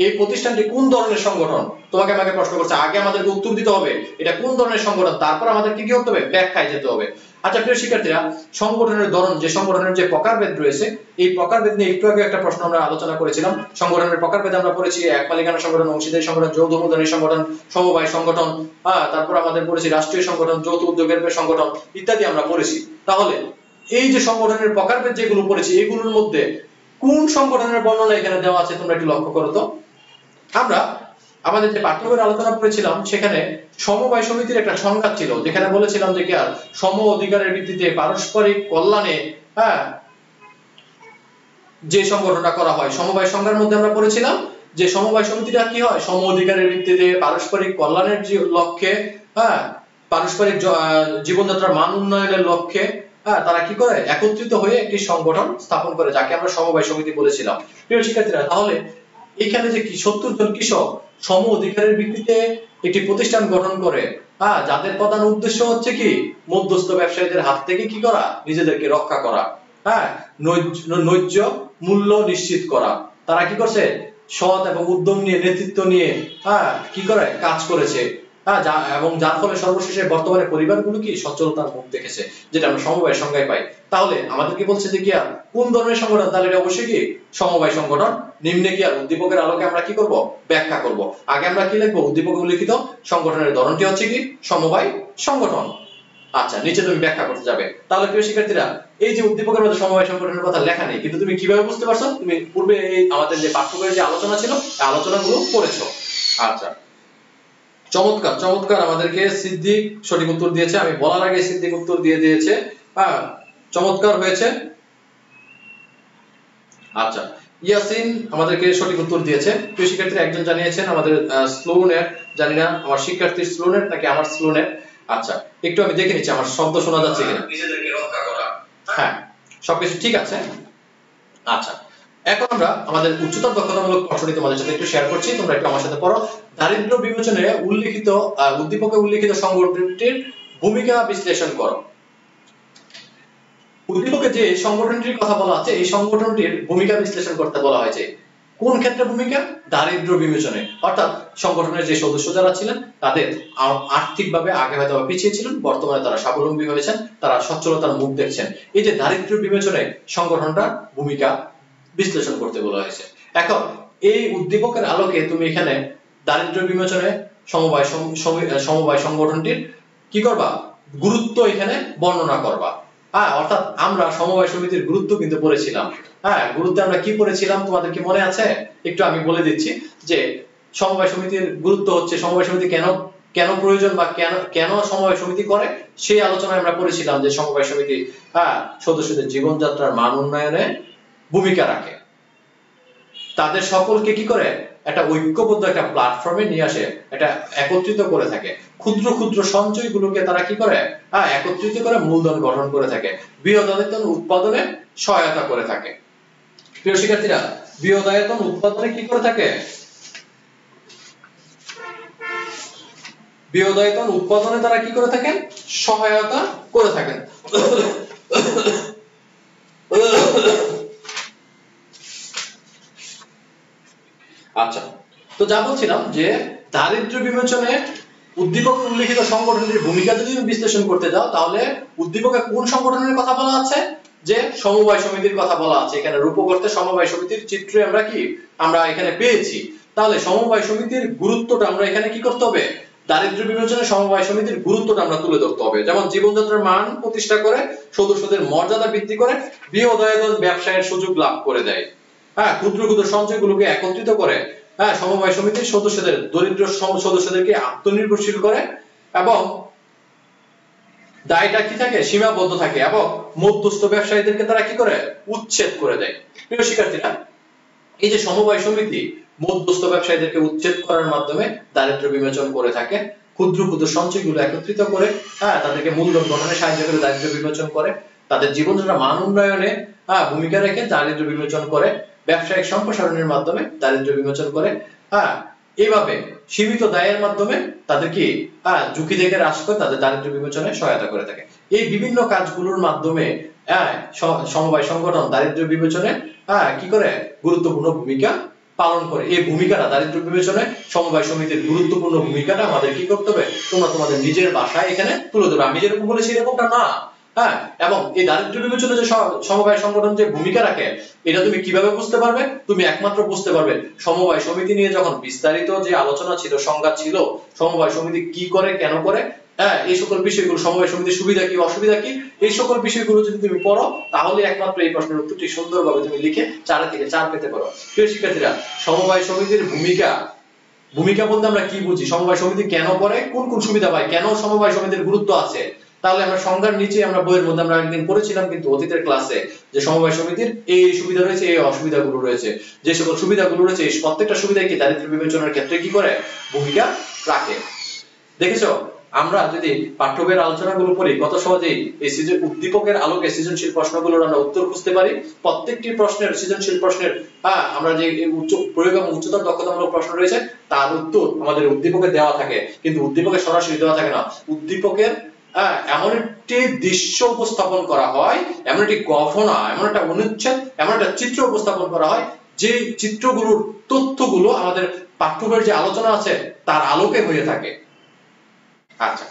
এই প্রতিষ্ঠানটি কোন ধরনের সংগঠন তোমাকে আমাকে প্রশ্ন করছে। আগে আমাদেরকে উত্তর দিতে হবে এটা কোন ধরনের সংগঠন, তারপর আমাদেরকে কি করতে হবে, ব্যাখ্যায় যেতে হবে। আচ্ছা প্রিয় শিক্ষার্থীরা, সংগঠনের ধরন, যে সংগঠনের যে প্রকারভেদ রয়েছে, এই প্রকারভেদ নিয়ে একটু আগে একটা প্রশ্ন আমরা আলোচনা করেছিলাম। সংগঠনের প্রকারভেদ আমরা পড়েছি এক মালিকানা সংগঠন, অংশীদারি সংগঠন, যৌথ মূলধনী সংগঠন, সমবায় সংগঠন, তারপর আমাদের পড়েছি রাষ্ট্রীয় সংগঠন, যৌথ উদ্যোগের সংগঠন ইত্যাদি আমরা পড়েছি। তাহলে এই যে সংগঠনের প্রকারভেদ যেগুলো পড়েছি, এগুলোর মধ্যে কোন সংগঠনের বর্ণনা এখানে দেওয়া আছে তোমরা একটু লক্ষ্য করো তো। আমরা আমাদের যে পাঠ্যবইয়ের আলোচনা করেছিলাম সেখানে সমবায় সমিতির একটা সংজ্ঞা ছিল, যেখানে বলেছিলাম যে সম অধিকারের ভিত্তিতে পারস্পরিক কল্যাণে যে সংগঠনটা করা হয়। সমবায় সংজ্ঞার মধ্যে আমরা পড়েছিলাম যে সমবায় সমিতিটা কি হয়, সম অধিকারের ভিত্তিতে পারস্পরিক কল্যাণের লক্ষ্যে, পারস্পরিক জীবনযাত্রার মান উন্নয়নের লক্ষ্যে তারা কি করে, একত্রিত হয়ে একটি সংগঠন স্থাপন করে, যাকে আমরা সমবায় সমিতি বলেছিলাম। প্রিয় শিক্ষার্থীরা, তাহলে এখানে যে 70 জন কৃষক সম অধিকারের ভিত্তিতে একটি প্রতিষ্ঠান গঠন করে, যাদের প্রধান উদ্দেশ্য হচ্ছে কি, মধ্যস্থ ব্যবসায়ীদের হাত থেকে কি করা, নিজেদেরকে রক্ষা করা, ন্যায্য মূল্য নিশ্চিত করা। তারা কি করছে, সৎ এবং উদ্যম নিয়ে, নেতৃত্ব নিয়ে কি করে কাজ করেছে, এবং যার ফলে সর্বশেষে বর্তমানে পরিবারগুলো কি সচ্ছলতার মুখ দেখেছে, যেটা আমরা সমবায়ের সংজ্ঞায় পাই। তাহলে আমাদেরকে বলছে যে কি কোন ধরনের সংগঠন, তাহলে এটা অবশ্যই কি সমবায় সংগঠন। নিম্নে কি উদ্দীপকের আলোকে আমরা কি করব, ব্যাখ্যা করব। আগে আমরা কি লিখবো, উদ্দীপকে উল্লেখিত সংগঠনের ধরনটি হচ্ছে কি সমবায় সংগঠন। আচ্ছা, নিচে তুমি ব্যাখ্যা করতে যাবে। তাহলে প্রিয় শিক্ষার্থীরা, এই যে উদ্দীপকের মধ্যে সমবায় সংগঠনের কথা লেখা নেই, কিন্তু তুমি কিভাবে বুঝতে পারছো, তুমি পূর্বে এই আমাদের যে পাঠ্যবইয়ের যে আলোচনা ছিল এই আলোচনাগুলো পড়েছো। আচ্ছা, চমৎকার চমৎকার, আমাদেরকে সিদ্দিক সঠিক উত্তর দিয়েছে। আমি বলার আগে সিদ্দিক উত্তর দিয়ে দিয়েছে, চমৎকার হয়েছে। আচ্ছা, ইয়াসিন আমাদেরকে সঠিক উত্তর দিয়েছে। প্রিয় শিক্ষার্থীরা, একজন জানিয়েছেন আমাদের স্লো নেট, জানি না আমার শিক্ষার্থীর স্লো নেট নাকি আমার স্লো নেট। আচ্ছা, একটু আমি দেখে নিচ্ছি আমার শব্দ শোনা যাচ্ছে কিনা। নিজেদেরকে রক্ষা করা, হ্যাঁ সবকিছু ঠিক আছে। আচ্ছা, এখন আমরা আমাদের উচ্চতর দক্ষতামূলক প্রশ্নটি তোমাদের সাথে একটু শেয়ার করছি, তোমরা একটু আমার সাথে পড়ো। দারিদ্র্য বিমোচনে উল্লেখিত উদ্দীপকে উল্লেখিত সংগঠনটির ভূমিকা বিশ্লেষণ করো। উদ্দীপকে যে সংগঠনটির কথা বলা আছে, এই সংগঠনটির ভূমিকা বিশ্লেষণ করতে বলা হয়েছে। কোন ক্ষেত্রে ভূমিকা, দারিদ্র্য বিমোচনে, অর্থাৎ সংগঠনের যে সদস্য যারা ছিলেন তাদের আর্থিকভাবে আগে হয়তো পিছিয়ে ছিলেন, বর্তমানে তারা স্বাবলম্বী হয়েছেন, তারা সচ্ছলতার মুখ দেখছেন। এই যে দারিদ্র্য বিমোচনে সংগঠনটার ভূমিকা বিশ্লেষণ করতে বলা হয়েছে। এখন এই উদ্দীপকের আলোকে তুমি এখানে দারিদ্র্য বিমোচনে সমবায় সংগঠনটির কি করবা, গুরুত্ব এখানে বর্ণনা করবা। অর্থাৎ আমরা সমবায় সমিতির গুরুত্ব কিন্তু পড়েছিলাম। গুরুত্ব আমরা কি পড়েছিলাম তোমাদের কি মনে আছে? একটু আমি বলে দিচ্ছি যে সমবায় সমিতির গুরুত্ব হচ্ছে, সমবায় সমিতি কেন কেন প্রয়োজন বা কেন কেন সমবায় সমিতি করে সেই আলোচনায় আমরা করেছিলাম যে সমবায় সমিতি সদস্যদের জীবনযাত্রার মান উন্নয়নে ভূমিকা রাখে, তাদের সকলকে কি করে একটা ঐক্যবদ্ধ একটা প্ল্যাটফর্মে নিয়ে আসে, এটা একত্রিত করে থাকে, ক্ষুদ্র ক্ষুদ্র সঞ্চয়গুলোকে তারা কি করে একত্রিত করে মূলধন গঠন করে থাকে, বৃহদায়তন উৎপাদনে সহায়তা করে থাকে। প্রিয় শিক্ষার্থীরা, বৃহদায়তন উৎপাদনে কি করে থাকে? বৃহদায়তন উৎপাদনে তারা কি করে থাকেন? সহায়তা করে থাকেন। আচ্ছা, তো যা বলছিলাম যে দারিদ্র্য বিমোচনে উদ্দীপক উল্লেখিত সংগঠনের ভূমিকা যদি বিশ্লেষণ করতে যাও তাহলে উদ্দীপকে কোন সংগঠনের কথা বলা আছে? যে সমবায় সমিতির কথা বলা আছে। এখানে রূপকর্তে সমবায় সমিতির চিত্র আমরা এখানে পেয়েছি। তাহলে সমবায় সমিতির গুরুত্বটা আমরা এখানে কি করতে হবে? দারিদ্র্য বিমোচনে সমবায় সমিতির গুরুত্বটা আমরা তুলে ধরতে হবে। যেমন জীবনযাত্রার মান প্রতিষ্ঠা করে, সদস্যদের মর্যাদা বৃদ্ধি করে, বৃহদায়তন ব্যবসায়ের সুযোগ লাভ করে দেয়, ক্ষুদ্র ক্ষুদ্র সঞ্চয়গুলোকে একত্রিত করে, সমবায় সমিতির সদস্যদের দরিদ্র সদস্যদেরকে আত্মনির্ভরশীল করে এবং দায়টা কি থাকে? সীমাবদ্ধ থাকে এবং মধ্যস্থ ব্যবসায়ীদেরকে তারা কি করে? উচ্ছেদ করে দেয়। প্রিয় শিক্ষার্থীরা, এই যে সমবায় সমিতি মধ্যস্থ ব্যবসায়ীদেরকে উচ্ছেদ করার মাধ্যমে দারিদ্র্য বিমোচন করে থাকে, ক্ষুদ্র ক্ষুদ্র সঞ্চয়গুলো একত্রিত করে তাদেরকে মূলধন গঠনে সাহায্য করে দারিদ্র্য বিমোচন করে, তাদের জীবনযাত্রার মান উন্নয়নে ভূমিকা রেখে দারিদ্র্য বিমোচন করে, ব্যবসায়িক সম্প্রসারণের মাধ্যমে দারিদ্র্য বিমোচন করে, এইভাবে সীমিত দায়ের মাধ্যমে তাদের কি ঝুঁকি থেকে হ্রাস করে তাদের দারিদ্র্য বিমোচনে সহায়তা করে থাকে। এই বিভিন্ন কাজগুলোর মাধ্যমে সমবায় সংগঠন দারিদ্র্য বিমোচনে কি করে? গুরুত্বপূর্ণ ভূমিকা পালন করে। এই ভূমিকাটা দারিদ্র্য বিমোচনে সমবায় সমিতির গুরুত্বপূর্ণ ভূমিকাটা আমাদের কি করতে হবে? তোমরা তোমাদের নিজের ভাষায় এখানে তুলে ধরবে। আমি যেরকম বলেছি এরকমটা না, এবং এই দারিদ্র্য বিমোচনে যে সমবায় সংগঠন যে ভূমিকা রাখে এটা তুমি কিভাবে বুঝতে পারবে? তুমি একমাত্র বুঝতে পারবে সমবায় সমিতি নিয়ে যখন বিস্তারিত যে আলোচনা ছিল, সংজ্ঞা ছিল, সমবায় সমিতি কি করে, কেন করে, এই সকল বিষয়গুলো, সমবায় সমিতির সুবিধা কি অসুবিধা কি, এই সকল বিষয়গুলো যদি তুমি পড়ো তাহলে একমাত্র এই প্রশ্নের উত্তরটি সুন্দরভাবে তুমি লিখে 4 থেকে 4 পেতে পারো। প্রিয় শিক্ষার্থীরা, সমবায় সমিতির ভূমিকা বলতে আমরা কি বুঝি? সমবায় সমিতি কেন করে, কোন কোন সুবিধা পায়, কেন সমবায় সমিতির গুরুত্ব আছে? তাহলে আমরা সংজ্ঞার নিচে আমরা বইয়ের মধ্যে আমরা একদিন পড়েছিলাম কিন্তু অতীতের ক্লাসে যে সমবায় সমিতির এই সুবিধা রয়েছে, এই অসুবিধাগুলো রয়েছে। যে সকল সুবিধাগুলো রয়েছে এই প্রত্যেকটা সুবিধা কি দারিদ্র্য বিমোচনের ক্ষেত্রে কি করে? ভূমিকা রাখে। দেখেছো, আমরা যদি পাঠ্য বইয়ের আলোচনাগুলো পড়ি কত সহজেই এই উদ্দীপকের আলোকে সৃজনশীল প্রশ্নগুলোর আমরা উত্তর খুঁজতে পারি। প্রত্যেকটি প্রশ্নের, সৃজনশীল প্রশ্নের আমরা যে উচ্চ প্রয়োগ এবং উচ্চতর দক্ষতামূলক প্রশ্ন রয়েছে তার উত্তর আমাদের উদ্দীপকে দেওয়া থাকে, কিন্তু উদ্দীপকে সরাসরি দেওয়া থাকে না। উদ্দীপকের এমন একটি দৃশ্য উপস্থাপন করা হয়, এমন একটি গঠনা, এমন একটা অনুচ্ছেদ, এমন একটা চিত্র উপস্থাপন করা হয় যে চিত্রগুলোর তথ্যগুলো আমাদের পাঠ্য বইয়ের যে আলোচনা আছে তার আলোকে হয়ে থাকে। আচ্ছা,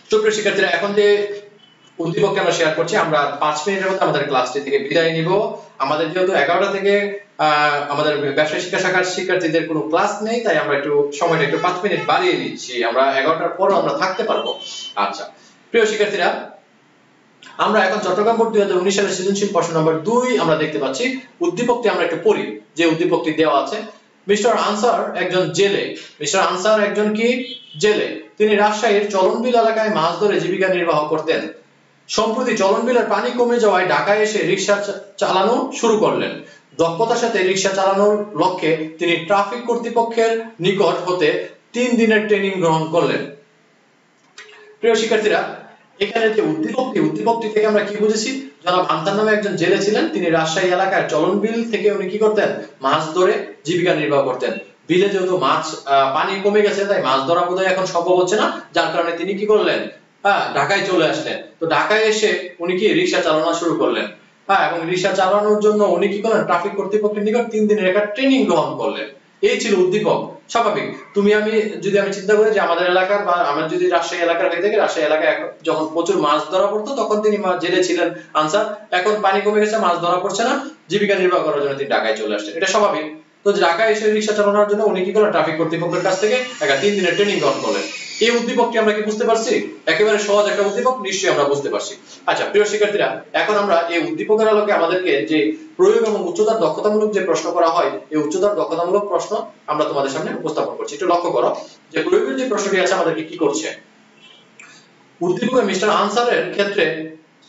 সুপ্রিয় শিক্ষার্থীরা, এখন যে উদ্দীপককে আমরা শেয়ার করছি, আমরা 5 মিনিটের মধ্যে আমাদের ক্লাসটি থেকে বিদায় নিব। আমাদের যেহেতু 11টা থেকে আমাদের ব্যবসায় শিক্ষা শাখার শিক্ষার্থীদের কোনো ক্লাস নেই, তাই আমরা একটু সময়টা একটু 5 মিনিট বাড়িয়ে নিচ্ছি। আমরা 11টার পর আমরা থাকতে পারবো। আচ্ছা, প্রিয় শিক্ষার্থীরা, আমরা এখন চট্টগ্রাম বোর্ড 2019 সালের সৃজনশীল প্রশ্ন নম্বর 2 আমরা দেখতে পাচ্ছি। উদ্দীপকটি আমরা একটু পড়ি, যে উদ্দীপকটি দেওয়া আছে। মিস্টার আনসার একজন জেলে। মিস্টার আনসার একজন কি? জেলে। তিনি রাজশাহীর চলনবিল এলাকায় মাছ ধরে জীবিকা নির্বাহ করতেন। সম্প্রতি চলনবিলের পানি কমে যাওয়ায় ঢাকায় এসে রিকশা চালানো শুরু করলেন। দক্ষতার সাথে রিকশা চালানোর লক্ষ্যে তিনি ট্রাফিক কর্তৃপক্ষের নিকট হতে 3 দিনের ট্রেনিং গ্রহণ করলেন। প্রিয় শিক্ষার্থীরা, এখানে যে উদ্দীপকটি থেকে আমরা কি বুঝেছি? জনাব আনসার নামে একজন জেলে ছিলেন। তিনি রাজশাহী এলাকার চলনবিল থেকে উনি কি করতেন? মাছ ধরে জীবিকা নির্বাহ করতেন। বিলে যেহেতু মাছ পানি কমে গেছে তাই মাছ ধরা বোধহয় এখন সম্ভব হচ্ছে না, যার কারণে তিনি কি করলেন? ঢাকায় চলে আসলেন। তো ঢাকায় এসে উনি কি রিকশা চালানো শুরু করলেন। এবং রিকশা চালানোর জন্য উনি কি করলেন? ট্রাফিক কর্তৃপক্ষের নিকট 3 দিনের একটা ট্রেনিং গ্রহণ করলেন। এই ছিল উদ্দীপক। স্বাভাবিক, আমি চিন্তা করি যে আমাদের এলাকার বা আমার যদি রাজশাহী এলাকার হয়ে থাকে, রাজশাহী এলাকায় যখন প্রচুর মাছ ধরা পড়তো তখন তিনি জেলে ছিলেন আনসার। এখন পানি কমে গেছে, মাছ ধরা পড়ছে না, জীবিকা নির্বাহ করার জন্য তিনি ঢাকায় চলে আসছেন। এটা স্বাভাবিক। তো ঢাকায় এসে রিকশা চালানোর জন্য উনি কি করলেন? ট্রাফিক কর্তৃপক্ষের কাছ থেকে একটা 3 দিনের ট্রেনিং গ্রহণ করলেন। এই উদ্দীপকটি আমরা কি বুঝতে পারছি? একেবারে সহজ একটা উদ্দীপক, নিশ্চয়ই আমরা বুঝতে পারছি। আচ্ছা প্রিয় শিক্ষার্থীরা, এখন আমরা এই উদ্দীপকের আলোকে আমাদেরকে যে প্রয়োগ এবং উচ্চতার দক্ষতামূলক যে প্রশ্ন করা হয়, এই উচ্চতার দক্ষতামূলক প্রশ্ন আমরা তোমাদের সামনে উপস্থাপন করছি। একটু লক্ষ্য করো যে প্রয়োগের যে প্রশ্নটি আছে আমাদেরকে কি করছে। উদ্দীপকে মিস্টার আনসারের ক্ষেত্রে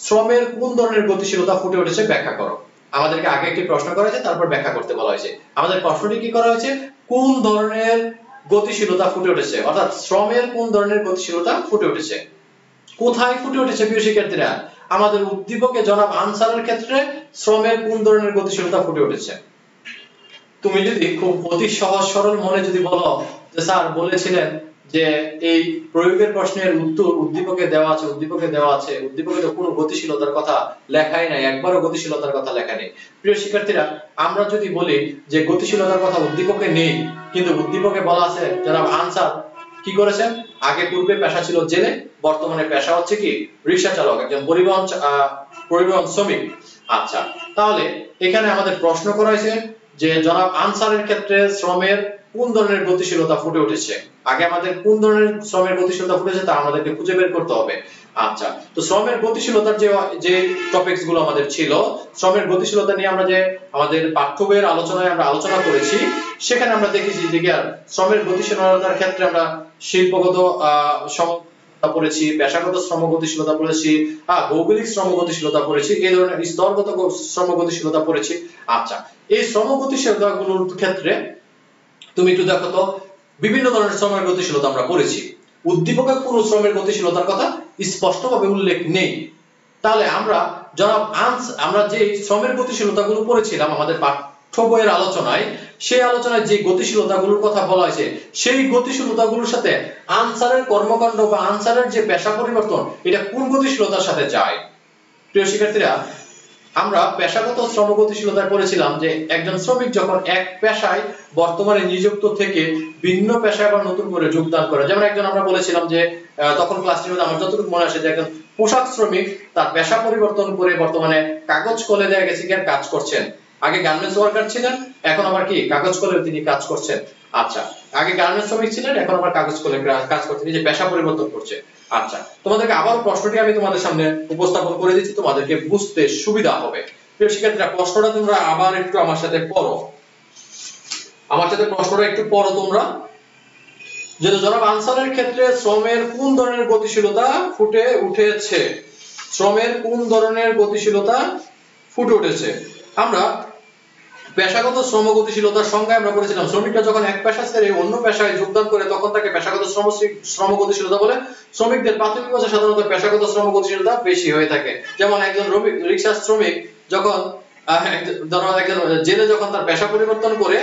শ্রমের কোন ধরনের গতিশীলতা ফুটে উঠেছে ব্যাখ্যা করো। আমাদেরকে আগে একটি প্রশ্ন করা হয়েছে, তারপর ব্যাখ্যা করতে বলা হয়েছে। আমাদের প্রশ্নটি কি করা হয়েছে? কোন ধরনের গতিশীলতা ফুটে উঠেছে, অর্থাৎ শ্রমের কোন ধরনের গতিশীলতা ফুটে উঠেছে। কোথায় ফুটে উঠেছে প্রিয় শিক্ষার্থীরা? আমাদের উদ্দীপকে জনাব আনসারের ক্ষেত্রে শ্রমের কোন ধরনের গতিশীলতা ফুটে উঠেছে। তুমি যদি খুব অতি সহজ সরল মনে যদি বলো যে স্যার বলেছিলেন যে এই প্রয়োগের প্রশ্নের উত্তর উদ্দীপকে দেওয়া আছে, উদ্দীপকে তো কোনো গতিশীলতার কথা লেখাই নাই, একবারও গতিশীলতার কথা লেখা নেই। প্রিয় শিক্ষার্থীরা, আমরা যদি বলি যে গতিশীলতার কথা উদ্দীপকে নেই, কিন্তু উদ্দীপকে বলা আছে জনাব আনসার কি করেছেন, আগে পূর্বে পেশা ছিল জেলে, বর্তমানে পেশা হচ্ছে কি রিকশা চালক, একজন পরিবহন শ্রমিক। আচ্ছা, তাহলে এখানে আমাদের প্রশ্ন করা হয়েছে যে জনাব আনসারের ক্ষেত্রে শ্রমের কোন ধরনের গতিশীলতা ফুটে উঠেছে। আগে আমাদের কোন ধরনের শ্রমের গতিশীলতা ফুটেছে তা আমাদেরকে খুঁজে বের করতে হবে। আচ্ছা, তো শ্রমের গতিশীলতার যে টপিকস গুলো আমাদের ছিল, শ্রমের গতিশীলতা নিয়ে আমরা যে আমাদের পাঠ্য বইয়ের আলোচনায় আমরা আলোচনা করেছি, সেখানে আমরা দেখেছি যে শ্রমের গতিশীলতার ক্ষেত্রে আমরা শিল্পগত পড়েছি, পেশাগত শ্রম গতিশীলতা পড়েছি, ভৌগোলিক শ্রম গতিশীলতা পড়েছি, এই ধরনের স্তরগত শ্রম গতিশীলতা পড়েছি। আচ্ছা, এই শ্রম গতিশীলতাগুলোর ক্ষেত্রে তুমি একটু দেখো তো, বিভিন্ন ধরনের শ্রমের গতিশীলতা আমরা পড়েছি, উদ্দীপকে কোন শ্রমের গতিশীলতার কথা স্পষ্টভাবে উল্লেখ নেই। তাহলে আমরা যে শ্রমের গতিশীলতাগুলো পড়েছিলাম আমাদের পাঠ্য বইয়ের আলোচনায়, সেই আলোচনায় যে গতিশীলতাগুলোর কথা বলা হয়েছে, সেই গতিশীলতাগুলোর সাথে আনসারের কর্মকাণ্ড বা আনসারের যে পেশা পরিবর্তন, এটা কোন গতিশীলতার সাথে যায়। প্রিয় শিক্ষার্থীরা, আমরা পেশাগত শ্রম গতিশীলতায় পড়েছিলাম যে একজন শ্রমিক যখন এক পেশায় বর্তমানে নিযুক্ত থেকে ভিন্ন পেশায় আবার নতুন করে যোগদান করে, যেমন একজন আমরা বলেছিলাম যে তখন ক্লাস 10 আমার যতটুকু মনে আসে যে একজন পোশাক শ্রমিক তার পেশা পরিবর্তন করে বর্তমানে কাগজ কলে দেয়া গেছে কি কাজ করছেন। আগে গার্মেন্টস ওয়ার্কার ছিলেন, এখন আবার কি কাগজ কলে তিনি কাজ করছেন। আচ্ছা, আগে গার্মেন্টস শ্রমিক ছিলেন, এখন আবার কাগজ কলে কাজ করছেন, এই যে পেশা পরিবর্তন করছে। আচ্ছা, তোমাদেরকে আবার প্রশ্নটি আমি তোমাদের সামনে উপস্থাপন করে দিচ্ছি, তোমাদেরকে বুঝতে সুবিধা হবে। প্রিয় শিক্ষার্থীরা, প্রশ্নটা তোমরা আবার একটু আমার সাথে পড়ো, প্রশ্নটা একটু পড়ো তোমরা। যে জনাব আনসারের ক্ষেত্রে শ্রমের কোন ধরনের গতিশীলতা ফুটে উঠেছে, শ্রমের কোন ধরনের গতিশীলতা ফুটে উঠেছে। আমরা পেশাগত শ্রম গতিশীলতার সংজ্ঞা আমরা বলেছিলাম, শ্রমিকরা যখন এক পেশা ছেড়ে অন্য পেশায় যোগদান করে তখন তাকে পেশাগত শ্রম গতিশীলতা বলে। শ্রমিকদের প্রাথমিক পর্যায়ে সাধারণত পেশাগত শ্রম গতিশীলতা বেশি হয়ে থাকে। যেমন একজন রিকশা শ্রমিক যখন একজন জেলে যখন তার পেশা পরিবর্তন করে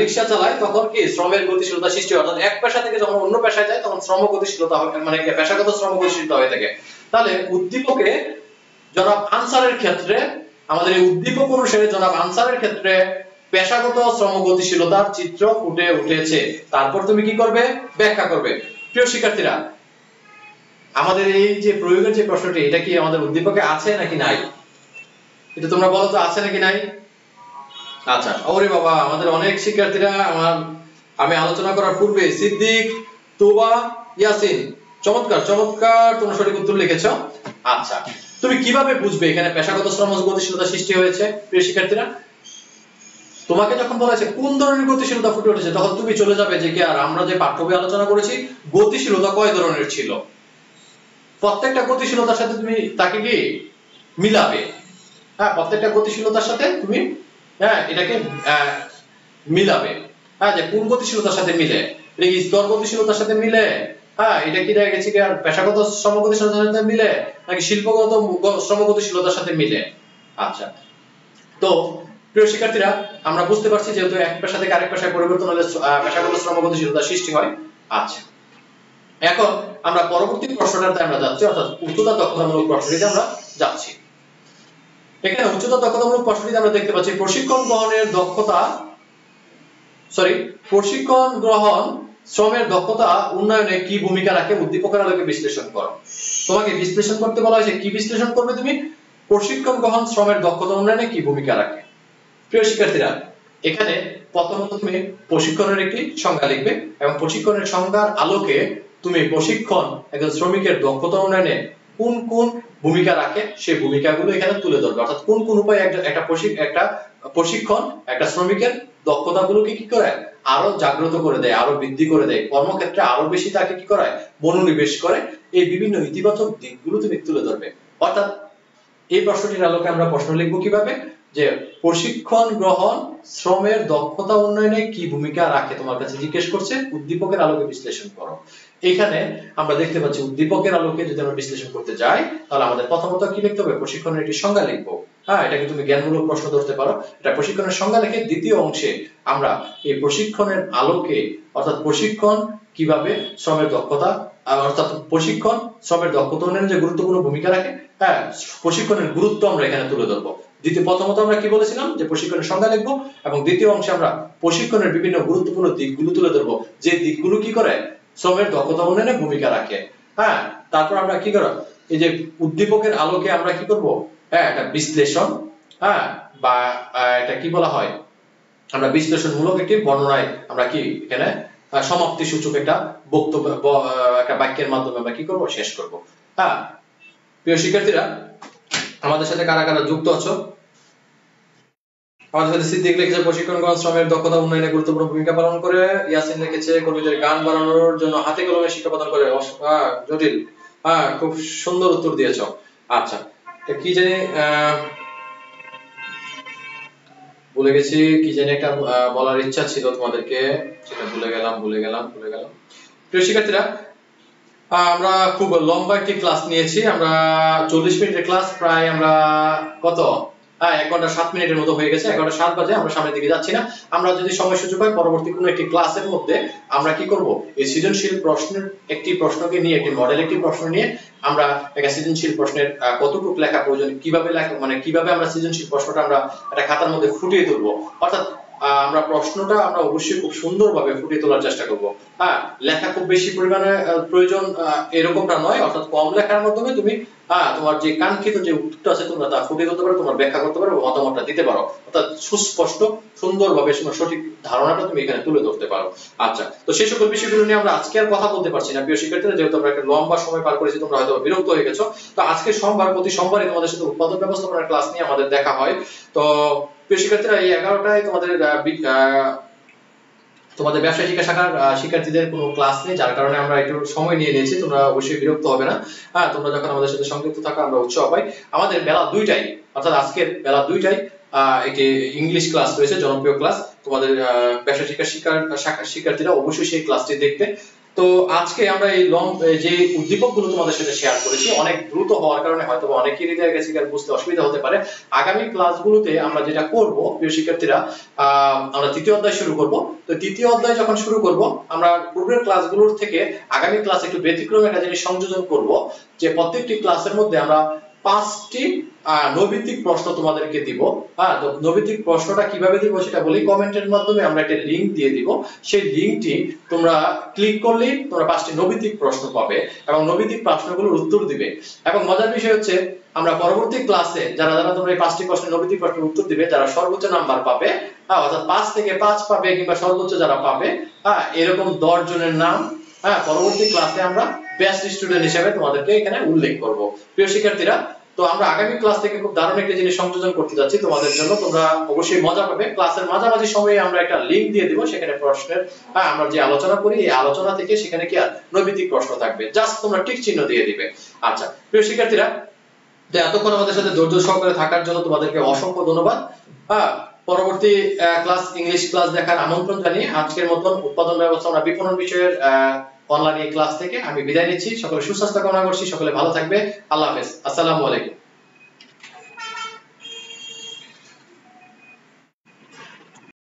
রিকশা চালায়, তখন কি শ্রমের গতিশীলতা সৃষ্টি হয়, অর্থাৎ এক পেশা থেকে যখন অন্য পেশায় যায় তখন শ্রম গতিশীলতা মানে পেশাগত শ্রম গতিশীলতা হয়ে থাকে। তাহলে উদ্দীপকে জনাব আনসারের ক্ষেত্রে, আমাদের এই উদ্দীপক অনুসারে জনাব আনসারের ক্ষেত্রে পেশাগত শ্রম গতিশীলতার চিত্র ফুটে উঠেছে। তারপর তুমি কি করবে? ব্যাখ্যা করবে। প্রিয় শিক্ষার্থীরা, আমাদের এই যে প্রয়োগের যে প্রশ্নটি, এটা কি আমাদের উদ্দীপকে আছে নাকি নাই? এটা তোমরা বলো তো, আছে নাকি নাই? আচ্ছা, ওরে বাবা, আমাদের অনেক শিক্ষার্থীরা আমি আলোচনা করার পূর্বে সিদ্দিক, তোবা, ইয়াসিন, চমৎকার চমৎকার তোমরা সঠিক উত্তর লিখেছো। আচ্ছা, তুমি কিভাবে বুঝবে এখানে পেশাগত শ্রম গতিশীলতা সৃষ্টি হয়েছে? প্রিয় শিক্ষার্থীরা, তোমাকে যখন বলা হয়েছে কোন ধরনের গতিশীলতা ফুটে উঠেছে, তখন তুমি চলে যাবে যে কি আর আমরা যে পাঠ্য বই আলোচনা করেছি গতিশীলতা কয় ধরনের ছিল, প্রত্যেকটা গতিশীলতার সাথে তুমি তাকে কি মিলাবে। প্রত্যেকটা গতিশীলতার সাথে তুমি এটাকে মিলাবে। যে কোন গতিশীলতার সাথে মিলে, এটা কি স্তর গতিশীলতার সাথে মিলে, এটা কি দেখা গেছে কি আর পেশাগত শ্রম গতিশীলতার সাথে মিলে, নাকি শিল্পগত শ্রম গতিশীলতার সাথে মিলে। আচ্ছা, তো প্রিয় শিক্ষার্থীরা, আমরা বুঝতে পারছি যেহেতু এক পেশা থেকে আরেক পেশায় পরিবর্তন হলে পেশাগত শ্রম গতিশীলতা সৃষ্টি হয়। আচ্ছা, এখন আমরা পরবর্তী প্রশ্নটাতে আমরা যাচ্ছি, অর্থাৎ উচ্চতা দক্ষতামূলক প্রশ্নটিতে আমরা যাচ্ছি। এখানে উচ্চতা দক্ষতামূলক প্রশ্নটিতে আমরা দেখতে পাচ্ছি প্রশিক্ষণ গ্রহণ শ্রমের দক্ষতা উন্নয়নে কি ভূমিকা রাখে, উদ্দীপকের আলোকে বিশ্লেষণ করো। তোমাকে বিশ্লেষণ করতে বলা হয়েছে, কি বিশ্লেষণ করবে তুমি? প্রশিক্ষণ গ্রহণ শ্রমের দক্ষতা উন্নয়নে কি ভূমিকা রাখে। প্রিয় শিক্ষার্থীরা, এখানে প্রথমত তুমি প্রশিক্ষণের একটি সংজ্ঞা লিখবে এবং প্রশিক্ষণের সংজ্ঞার আলোকে তুমি প্রশিক্ষণ একজন শ্রমিকের দক্ষতা উন্নয়নে কোন কোন ভূমিকা রাখে সেই ভূমিকাগুলো এখানে তুলে ধরবে, অর্থাৎ কোন কোন উপায়ে একটা প্রশিক্ষণ একটা শ্রমিকের দক্ষতাগুলোকে কি করে আরো জাগ্রত করে দেয়, আরো বৃদ্ধি করে দেয়, কর্মক্ষেত্রে আরো বেশি তাকে কি করায় মনোনিবেশ করে, এই বিভিন্ন ইতিবাচক দিকগুলো তুমি তুলে ধরবে। অর্থাৎ এই প্রশ্নটির আলোকে আমরা প্রশ্ন লিখবো কিভাবে, যে প্রশিক্ষণ গ্রহণ শ্রমের দক্ষতা উন্নয়নে কি ভূমিকা রাখে তোমার কাছে জিজ্ঞেস করছে, উদ্দীপকের আলোকে বিশ্লেষণ করো। এখানে আমরা দেখতে পাচ্ছি উদ্দীপকের আলোকে যদি আমরা বিশ্লেষণ করতে যাই তাহলে আমাদের প্রথমত কি লিখতে হবে, প্রশিক্ষণের একটি সংজ্ঞা লিখবো। হ্যাঁ, এটাকে তুমি জ্ঞানমূলক প্রশ্ন ধরতে পারো। এটা প্রশিক্ষণের সংজ্ঞা লিখে দ্বিতীয় অংশে আমরা এই প্রশিক্ষণের আলোকে অর্থাৎ প্রশিক্ষণ কিভাবে শ্রমের দক্ষতা অর্থাৎ প্রশিক্ষণ শ্রমের দক্ষতা উন্নয়নে যে গুরুত্বপূর্ণ ভূমিকা রাখে, হ্যাঁ প্রশিক্ষণের গুরুত্ব আমরা এখানে তুলে ধরবো। প্রথমত আমরা কি বলেছিলাম যে প্রশিক্ষণের সংজ্ঞা লিখবো এবং দ্বিতীয় অংশে আমরা প্রশিক্ষণের বিভিন্ন গুরুত্বপূর্ণ দিকগুলো তুলে ধরবো, যে দিকগুলো কি করে শ্রমের দক্ষতা উন্নয়নে ভূমিকা রাখে। হ্যাঁ, তারপর আমরা কি করব, এই যে উদ্দীপকের আলোকে আমরা কি করব, হ্যাঁ একটা বিশ্লেষণ, হ্যাঁ বা এটা কি বলা হয়, আমরা বিশ্লেষণমূলক একটি বর্ণনায় আমরা কি এখানে সমাপ্তি সূচক একটা বক্তব্য একটা বাক্যের মাধ্যমে আমরা কি করব, শেষ করব। হ্যাঁ, প্রিয় শিক্ষার্থীরা আমাদের সাথে কারা কারা যুক্ত আছো? আমাদের সাথে সিদ্দিক লিখেছে প্রশিক্ষণ গ্রহণ শ্রমের দক্ষতা উন্নয়নে গুরুত্বপূর্ণ ভূমিকা পালন করে। ইয়াসিন লিখেছে কর্মীদের গান বানানোর জন্য হাতে কলমে শিক্ষা প্রদান করে। জটিল, হ্যাঁ খুব সুন্দর উত্তর দিয়েছো। আচ্ছা, কি জানি ভুলে গেছি, কি জানি একটা বলার ইচ্ছা ছিল তোমাদেরকে, সেটা ভুলে গেলাম। প্রিয় শিক্ষার্থীরা আমরা খুব লম্বা একটি ক্লাস নিয়েছি, আমরা 40 মিনিটের ক্লাস, প্রায় আমরা কত 1 ঘন্টা 7 মিনিটের মতো হয়ে গেছে, 11টা 7 বাজে, আমরা সামনের দিকে যাচ্ছি না। আমরা যদি সময় সুযোগ হয় পরবর্তী কোনো একটি ক্লাসের মধ্যে আমরা কি করব, এই সৃজনশীল প্রশ্নের একটি প্রশ্নকে নিয়ে, একটি মডেল একটি প্রশ্ন নিয়ে আমরা একটা সৃজনশীল প্রশ্নের কতটুকু লেখা প্রয়োজন, কিভাবে লেখা মানে কিভাবে আমরা সৃজনশীল প্রশ্নটা আমরা একটা খাতার মধ্যে ফুটিয়ে তুলবো, অর্থাৎ আমরা প্রশ্নটা আমরা অবশ্যই খুব সুন্দরভাবে ফুটিয়ে তোলার চেষ্টা করব। হ্যাঁ, লেখা খুব বেশি পরিমাণে প্রয়োজন এরকমটা নয়, অর্থাৎ কম লেখার মাধ্যমে তুমি তোমার যে কাঙ্ক্ষিত যে উত্তরটা আছে তোমরা তা ফুটিয়ে তুলতে পারো, তোমার ব্যাখ্যা করতে পারো, মতামতটা দিতে পারো, অর্থাৎ সুস্পষ্ট সুন্দরভাবে সঠিক ধারণাটা তুমি এখানে তুলে ধরতে পারো। আচ্ছা, তো সেই সকল বিষয়গুলো নিয়ে আমরা আজকে আর কথা বলতে পারছি না প্রিয় শিক্ষার্থীরা, যেহেতু আমরা একটা লম্বা সময় পার করেছি, তোমরা হয়তো বিরক্ত হয়ে গেছো। তো আজকে প্রতি সোমবারই তোমাদের সাথে উৎপাদন ব্যবস্থাপনার ক্লাস নিয়ে আমাদের দেখা হয়। তো প্রিয় শিক্ষার্থীরা এই 11টায় তোমাদের ব্যবসায় শিক্ষা শাখার শিক্ষার্থীদের কোনো ক্লাস নেই, যার কারণে আমরা একটু সময় নিয়ে নিয়েছি, তোমরা অবশ্যই বিরক্ত হবে না। হ্যাঁ, তোমরা যখন আমাদের সাথে সংযুক্ত থাকো আমরা উৎসাহ পাই। আমাদের বেলা 2টায় অর্থাৎ আজকের বেলা 2টায় একটি ইংলিশ ক্লাস রয়েছে, জনপ্রিয় ক্লাস, তোমাদের ব্যবসায় শিক্ষা শাখার শিক্ষার্থীরা অবশ্যই সেই ক্লাসটি দেখবে। তো আজকে আমরা এই যে উদ্দীপকগুলো তোমাদের সাথে শেয়ার করেছি, অনেক দ্রুত হওয়ার কারণে হয়তো অনেকেরই দেখা গেছে বুঝতে অসুবিধা হতে পারে। আগামী ক্লাসগুলোতে আমরা যেটা করব প্রিয় শিক্ষার্থীরা, আমরা 3য় অধ্যায় শুরু করব। তো 3য় অধ্যায় যখন শুরু করব, আমরা পূর্বের ক্লাসগুলোর থেকে আগামী ক্লাসে একটু ব্যতিক্রম একটা জিনিস সংযোজন করব, যে প্রত্যেকটি ক্লাসের মধ্যে আমরা 5টি নৈবিত্তিক প্রশ্ন তোমাদেরকে দিব। হ্যাঁ, তো নৈবিত্তিক প্রশ্নটা কিভাবে দিব সেটা বলি, কমেন্টের মাধ্যমে আমরা একটা লিংক দিয়ে দিব, সেই লিংকটি তোমরা ক্লিক করলেই তোমরা 5টি নৈবিত্তিক প্রশ্ন পাবে এবং নৈবিত্তিক প্রশ্নগুলোর উত্তর দিবে। এবং মজার বিষয় হচ্ছে আমরা পরবর্তী ক্লাসে যারা তোমরা এই 5টি প্রশ্নের নৈবিত্তিক প্রশ্নের উত্তর দিবে, যারা সর্বোচ্চ নাম্বার পাবে, অর্থাৎ 5 থেকে 5 পাবে কিংবা সর্বোচ্চ যারা পাবে, এরকম 10 জনের নাম পরবর্তী ক্লাসে আমরা বেস্ট স্টুডেন্ট হিসেবে তোমাদেরকে এখানে উল্লেখ করব। প্রিয় শিক্ষার্থীরা, তো আমরা আগামী ক্লাস থেকে খুব দারুণ একটা জিনিস সংযোজন করতে যাচ্ছি তোমাদের জন্য, তোমরা অবশ্যই মজা পাবে। ক্লাসের মাঝামাঝি সময়ে আমরা একটা লিংক দিয়ে দিব, সেখানে প্রশ্নের আমরা যে আলোচনা করি এই আলোচনা থেকে সেখানে কি আর নৈবিত্তিক প্রশ্ন থাকবে, জাস্ট তোমরা টিক চিহ্ন দিয়ে দিবে। আচ্ছা প্রিয় শিক্ষার্থীরা, তো এতক্ষণ আমাদের সাথে ধৈর্য সহকারে থাকার জন্য তোমাদেরকে অসংখ্য ধন্যবাদ। পরবর্তী ক্লাস ইংলিশ ক্লাস দেখার আমন্ত্রণ জানিয়ে আজকের মতন উৎপাদন ব্যবস্থাপনা বিপণন বিষয়ের অনলাইন ক্লাস থেকে আমি বিদায় নিচ্ছি। সকলে সুস্বাস্থ্য কামনা করছি, সকলে ভালো থাকবে। আল্লাহ হাফেজ, আসসালামু আলাইকুম।